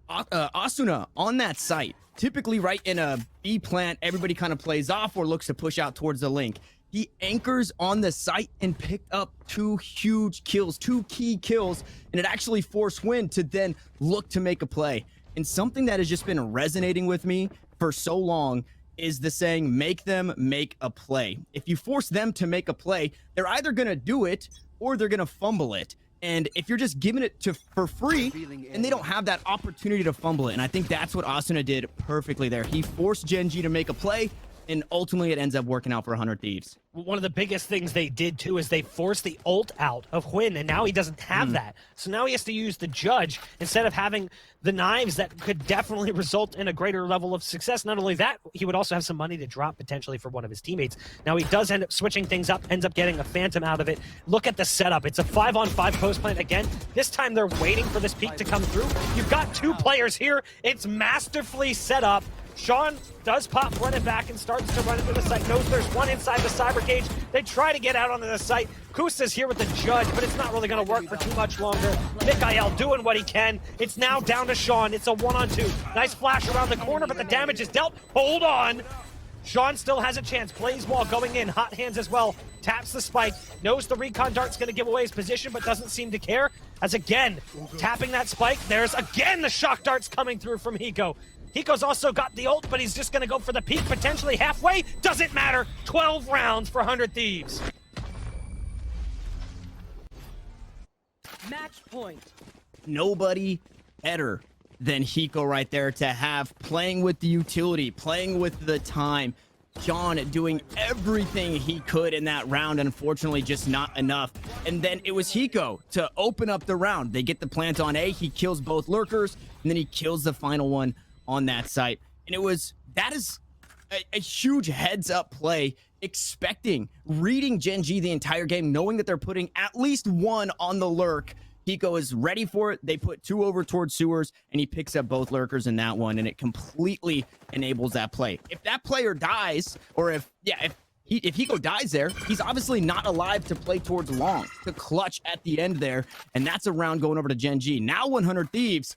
Asuna on that site, typically right in a B plant, everybody kind of plays off or looks to push out towards the link. He anchors on the site and picked up 2 huge kills, 2 key kills, and it actually forced Win to then look to make a play. And something that has just been resonating with me for so long is the saying, make them make a play. If you force them to make a play, they're either going to do it or they're going to fumble it. And if you're just giving it for free, and they don't have that opportunity to fumble it. And I think that's what Asuna did perfectly there. He forced Gen.G to make a play, and ultimately it ends up working out for 100 Thieves. One of the biggest things they did too is they forced the ult out of Hwin, and now he doesn't have that. So now he has to use the judge instead of having the knives that could definitely result in a greater level of success. Not only that, he would also have some money to drop potentially for one of his teammates. Now he does end up switching things up, ends up getting a Phantom out of it. Look at the setup. It's a 5-on-5 post plant again. This time they're waiting for this peak to come through. You've got 2 players here. It's masterfully set up. Sean does pop, run it back, and starts to run into the site. Knows there's one inside the cyber cage. They try to get out onto the site. Kusta's here with the judge, but it's not really going to work for too much longer. Mikael doing what he can. It's now down to Sean. It's a 1-on-2. Nice flash around the corner, but the damage is dealt. Hold on. Sean still has a chance. Plays wall going in. Hot hands as well. Taps the spike. Knows the recon dart's going to give away his position, but doesn't seem to care. As again, tapping that spike. There's again the shock darts coming through from Hiko. Hiko's also got the ult, but he's just going to go for the peak, potentially halfway. Doesn't matter. 12 rounds for 100 Thieves. Match point. Nobody better than Hiko right there to have, playing with the utility, playing with the time. Sean doing everything he could in that round, unfortunately just not enough. And then it was Hiko to open up the round. They get the plant on A, he kills both lurkers, and then he kills the final one on that site. And that is a huge heads up play, reading Gen.G the entire game, knowing that they're putting at least 1 on the lurk. Hiko is ready for it. They put 2 over towards sewers, and he picks up both lurkers in that one, and it completely enables that play. If that player dies, or if Hiko dies there, he's obviously not alive to play towards long, to clutch at the end there, and that's a round going over to Gen.G. Now 100 Thieves,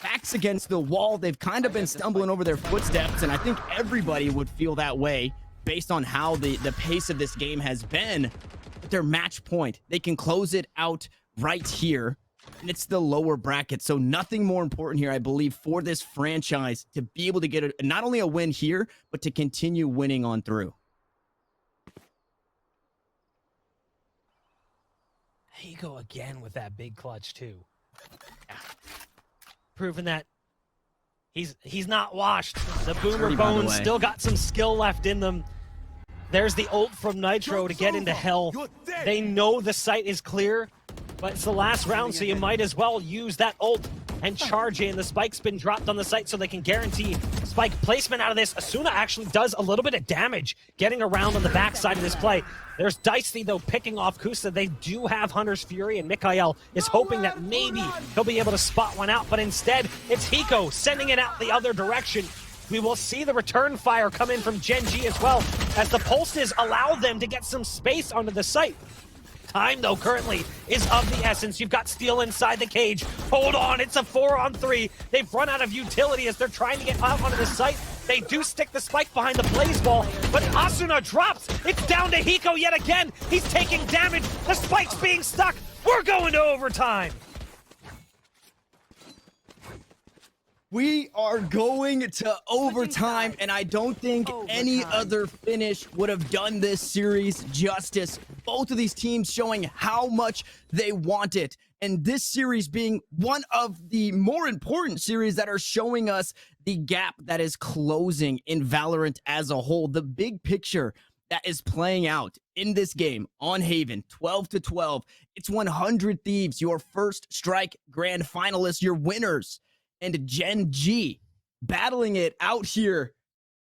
backs against the wall. They've kind of been stumbling over their footsteps, and I think everybody would feel that way based on how the pace of this game has been. But their match point, they can close it out right here, and it's the lower bracket. So nothing more important here, I believe, for this franchise to be able to get not only a win here, but to continue winning on through. Hiko again with that big clutch too. Yeah. Proving that he's not washed. The Boomer Bones still got some skill left in them. There's the ult from Nitro to get into hell. They know the site is clear, but it's the last round, so you might as well use that ult and charge in. The spike's been dropped on the site so they can guarantee spike placement out of this. Asuna actually does a little bit of damage getting around on the backside of this play. There's Dicey, though, picking off Kusa. They do have Hunter's Fury, and Mikhail is hoping that maybe he'll be able to spot one out, but instead, it's Hiko sending it out the other direction. We will see the return fire come in from Gen.G as well, as the pulses allow them to get some space onto the site. Time, though, currently is of the essence. You've got Steel inside the cage. Hold on, it's a 4-on-3. They've run out of utility as they're trying to get out onto the site. They do stick the spike behind the blaze ball, but Asuna drops. It's down to Hiko yet again. He's taking damage. The spike's being stuck. We're going to overtime. We are going to overtime, and I don't think any other finish would have done this series justice. Both of these teams showing how much they want it, and this series being one of the more important series that are showing us the gap that is closing in Valorant as a whole. The big picture that is playing out in this game on Haven, 12-12. It's 100 Thieves, your first strike grand finalists, your winners. And Gen.G battling it out here.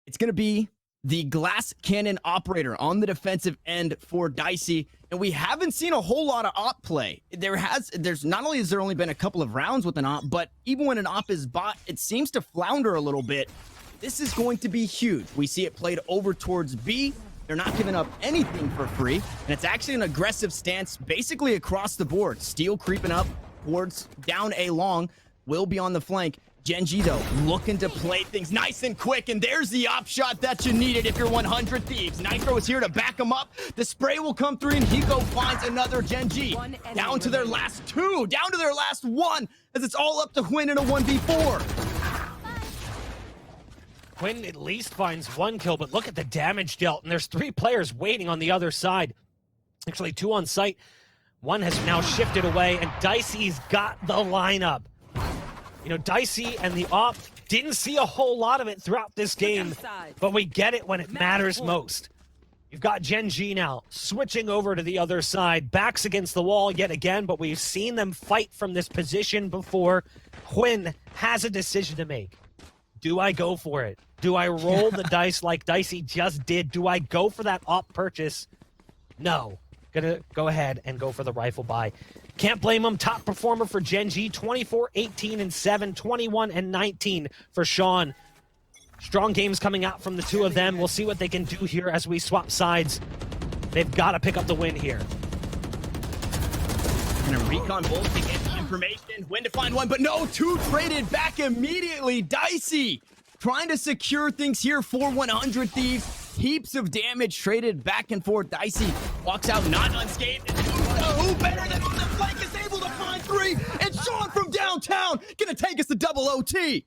It's going to be the glass cannon operator on the defensive end for Dicey. And we haven't seen a whole lot of op play. There's not only has there only been a couple of rounds with an op, but even when an op is bought, it seems to flounder a little bit. This is going to be huge. We see it played over towards B. They're not giving up anything for free. And it's actually an aggressive stance basically across the board. Steel creeping up towards down A long. Will be on the flank. Gen.G, though, looking to play things nice and quick, and there's the op shot that you needed if you're 100 Thieves. Nitro is here to back him up. The spray will come through, and Hiko finds another Gen.G. Down to their last two, down to their last one, as it's all up to Hwin in a 1v4. Hwin at least finds one kill, but look at the damage dealt, and there's 3 players waiting on the other side. Actually, 2 on site. One has now shifted away, and Dicey's got the lineup. You know, Dicey and the op didn't see a whole lot of it throughout this game, but we get it when it matters most. You've got Gen.G now switching over to the other side, backs against the wall yet again, but we've seen them fight from this position before. Hwin has a decision to make. Do I go for it? Do I roll the dice like Dicey just did? Do I go for that op purchase? No. Gonna go ahead and go for the rifle buy. Can't blame him. Top performer for Gen.G, 24, 18, and 7, 21, and 19 for Sean. Strong games coming out from the 2 of them. We'll see what they can do here as we swap sides. They've got to pick up the win here. Gonna recon both to get the information. When to find one, but no, 2 traded back immediately. Dicey trying to secure things here for 100 Thieves. Heaps of damage traded back and forth. Dicey walks out not unscathed. Who better than on the flank is able to find 3? And Sean from downtown gonna take us to double OT.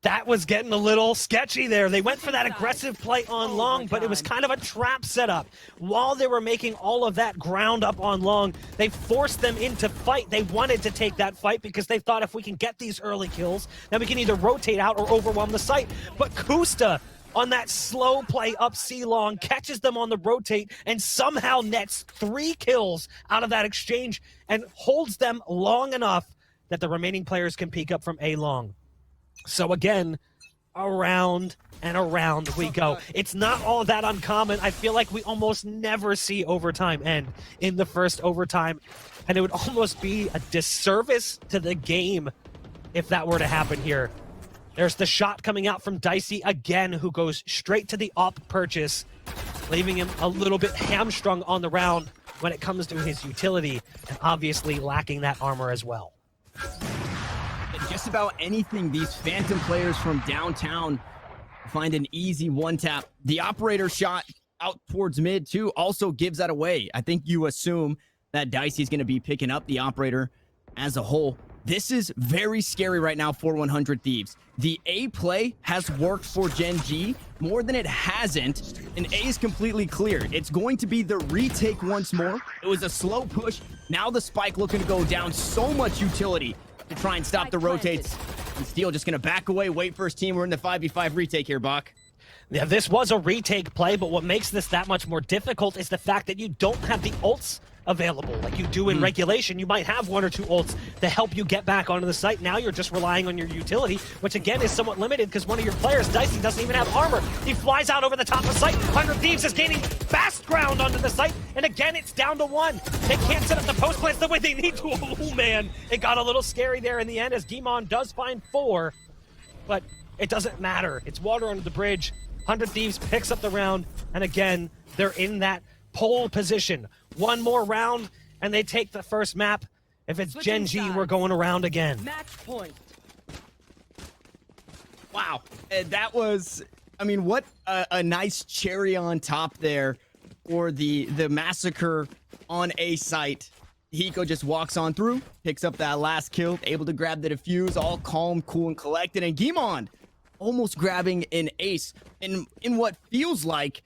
That was getting a little sketchy there. They went for that aggressive play on long, but it was kind of a trap setup. While they were making all of that ground up on long, they forced them into fight. They wanted to take that fight because they thought if we can get these early kills, then we can either rotate out or overwhelm the site. But Kusta, on that slow play up C-long, catches them on the rotate and somehow nets 3 kills out of that exchange and holds them long enough that the remaining players can peek up from A-long. So again, around and around we go. It's not all that uncommon. I feel like we almost never see overtime end in the first overtime, and it would almost be a disservice to the game if that were to happen here. There's the shot coming out from Dicey again, who goes straight to the op purchase, leaving him a little bit hamstrung on the round when it comes to his utility, and obviously lacking that armor as well. And just about anything these Phantom players from downtown find an easy one-tap. The operator shot out towards mid, too, also gives that away. I think you assume that Dicey's going to be picking up the operator as a whole. This is very scary right now for 100 Thieves. The A play has worked for Gen.G more than it hasn't, and A is completely cleared. It's going to be the retake once more. It was a slow push. Now the spike looking to go down. So much utility to try and stop the rotates. And Steel just going to back away, wait for his team. We're in the 5v5 retake here, Bach. Yeah, this was a retake play, but what makes this that much more difficult is the fact that you don't have the ults available like you do in regulation. You might have 1 or 2 ults to help you get back onto the site. Now you're just relying on your utility, which again is somewhat limited because one of your players, Dicey, doesn't even have armor. He flies out over the top of site. 100 Thieves is gaining fast ground onto the site, and again it's down to 1. They can't set up the post plants the way they need to. Oh man, it got a little scary there in the end as Gimon does find 4, but it doesn't matter. It's water under the bridge. 100 Thieves picks up the round, and again, they're in that pole position. One more round, and they take the first map. If it's Gen.G, we're going around again. Match point. Wow. That was, I mean, what a nice cherry on top there for the massacre on A site. Hiko just walks on through, picks up that last kill, able to grab the defuse, all calm, cool, and collected. And Gimon almost grabbing an ace in what feels like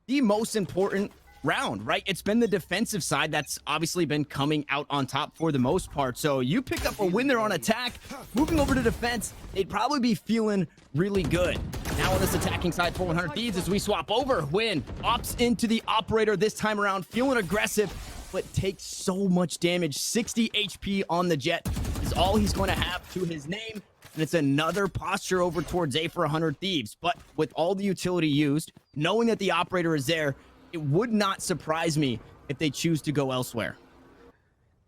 the most important round, right? It's been the defensive side that's obviously been coming out on top for the most part. So you pick up a win there on attack, moving over to defense, they'd probably be feeling really good. Now on this attacking side for 100 Thieves as we swap over, Win opts into the operator this time around, feeling aggressive, but takes so much damage. 60 HP on the Jet is all he's going to have to his name. And it's another posture over towards A for 100 Thieves. But with all the utility used, knowing that the operator is there, it would not surprise me if they choose to go elsewhere.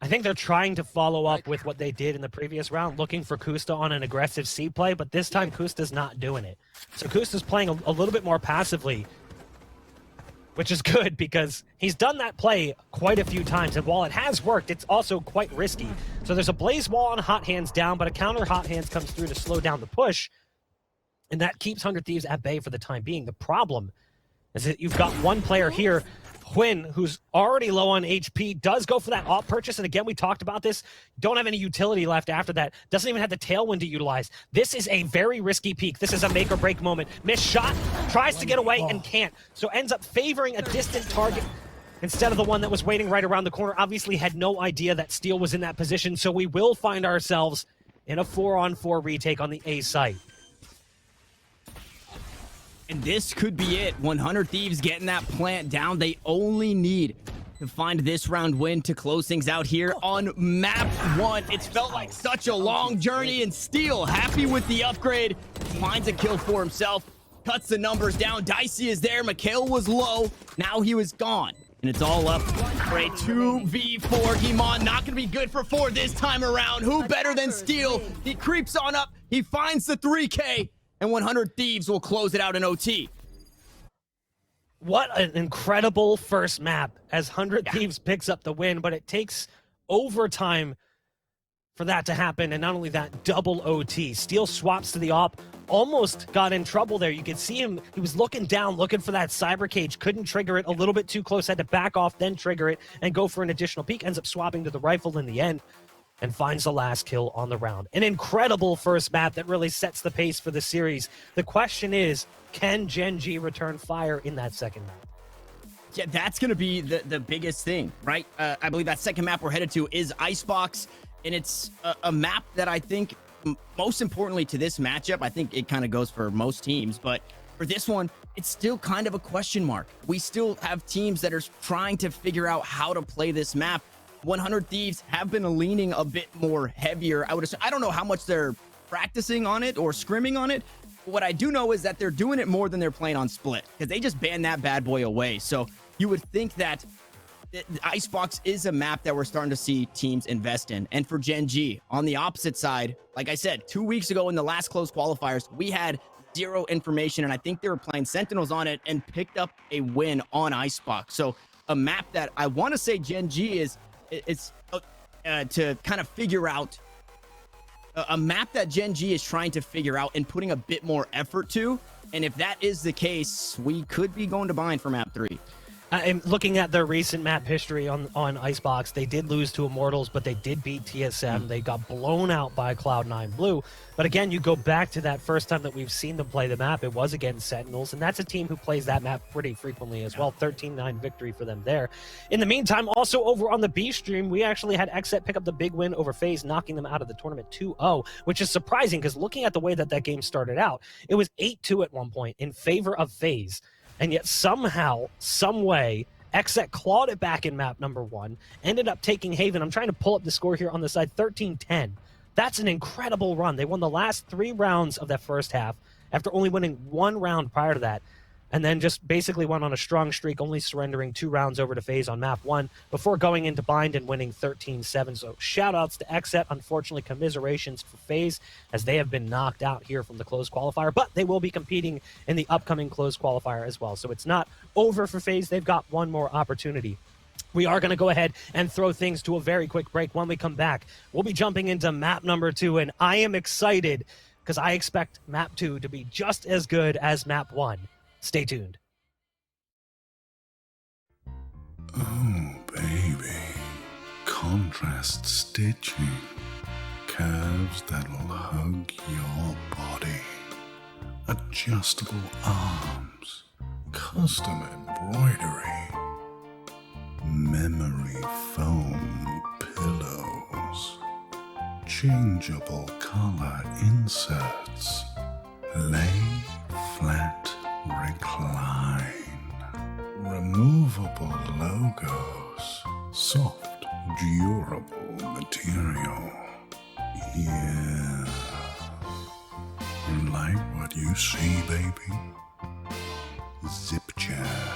I think they're trying to follow up with what they did in the previous round, looking for Kusta on an aggressive C play, but this time Kusta's not doing it. So Kusta's playing a little bit more passively, which is good because he's done that play quite a few times, and while it has worked, it's also quite risky. So there's a Blaze Wall on Hot Hands down, but a counter Hot Hands comes through to slow down the push, and that keeps 100 Thieves at bay for the time being. The problem is that you've got one player here, Quinn, who's already low on HP, does go for that op purchase, and again, we talked about this, don't have any utility left after that, doesn't even have the tailwind to utilize. This is a very risky peak. This is a make or break moment. Missed shot, tries to get away and can't, so ends up favoring a distant target instead of the one that was waiting right around the corner. Obviously had no idea that Steel was in that position, so we will find ourselves in a 4-on-4 retake on the A site. And this could be it. 100 Thieves getting that plant down. They only need to find this round win to close things out here on map 1. It's felt like such a long journey, and Steel, happy with the upgrade, finds a kill for himself, cuts the numbers down. Dicey is there. Mikhail was low. Now he was gone. And it's all up for a 2v4. Gimon not going to be good for 4 this time around. Who better than Steel? He creeps on up. He finds the 3K. And 100 Thieves will close it out in OT. What an incredible first map as 100 Thieves picks up the win, but it takes overtime for that to happen. And not only that, double OT. Steel swaps to the op, almost got in trouble there. You could see him, he was looking down, looking for that cyber cage, couldn't trigger it, a little bit too close, had to back off, then trigger it, and go for an additional peek. Ends up swapping to the rifle in the end, and finds the last kill on the round. An incredible first map that really sets the pace for the series. The question is, can Gen.G return fire in that second map? Yeah, that's going to be the biggest thing, right? I believe that second map we're headed to is Icebox, and it's a map that I think, most importantly to this matchup, I think it kind of goes for most teams, but for this one, it's still kind of a question mark. We still have teams that are trying to figure out how to play this map. 100 Thieves have been leaning a bit more heavier. I don't know how much they're practicing on it or scrimming on it. But what I do know is that they're doing it more than they're playing on Split, because they just banned that bad boy away. So you would think that Icebox is a map that we're starting to see teams invest in. And for Gen.G, on the opposite side, like I said, 2 weeks ago in the last closed qualifiers, we had zero information, and I think they were playing Sentinels on it and picked up a win on Icebox. So a map that I want to say Gen.G is to kind of figure out a map that Gen.G is trying to figure out and putting a bit more effort to. And if that is the case, we could be going to bind for map 3. I'm looking at their recent map history on Icebox. They did lose to Immortals, but they did beat TSM. They got blown out by Cloud9 Blue. But again, you go back to that first time that we've seen them play the map, it was against Sentinels, and that's a team who plays that map pretty frequently as well. 13-9 victory for them there. In the meantime, also over on the B stream, we actually had Xset pick up the big win over FaZe, knocking them out of the tournament 2-0, which is surprising because looking at the way that that game started out, it was 8-2 at one point in favor of FaZe. And yet somehow, some way, Xset clawed it back in map number 1, ended up taking Haven. I'm trying to pull up the score here on the side, 13-10. That's an incredible run. They won the last 3 rounds of that first half after only winning 1 round prior to that, and then just basically went on a strong streak, only surrendering 2 rounds over to FaZe on map 1 before going into bind and winning 13-7. So shout-outs to Xset. Unfortunately, commiserations for FaZe as they have been knocked out here from the closed qualifier, but they will be competing in the upcoming closed qualifier as well. So it's not over for FaZe. They've got one more opportunity. We are going to go ahead and throw things to a very quick break. When we come back, we'll be jumping into map number 2, and I am excited because I expect map 2 to be just as good as map 1. Stay tuned. Oh, baby. Contrast stitching. Curves that'll hug your body. Adjustable arms. Custom embroidery. Memory foam pillows. Changeable color inserts. Lay flat. Recline. Removable logos. Soft, durable material. Yeah. You like what you see, baby? Zip chair.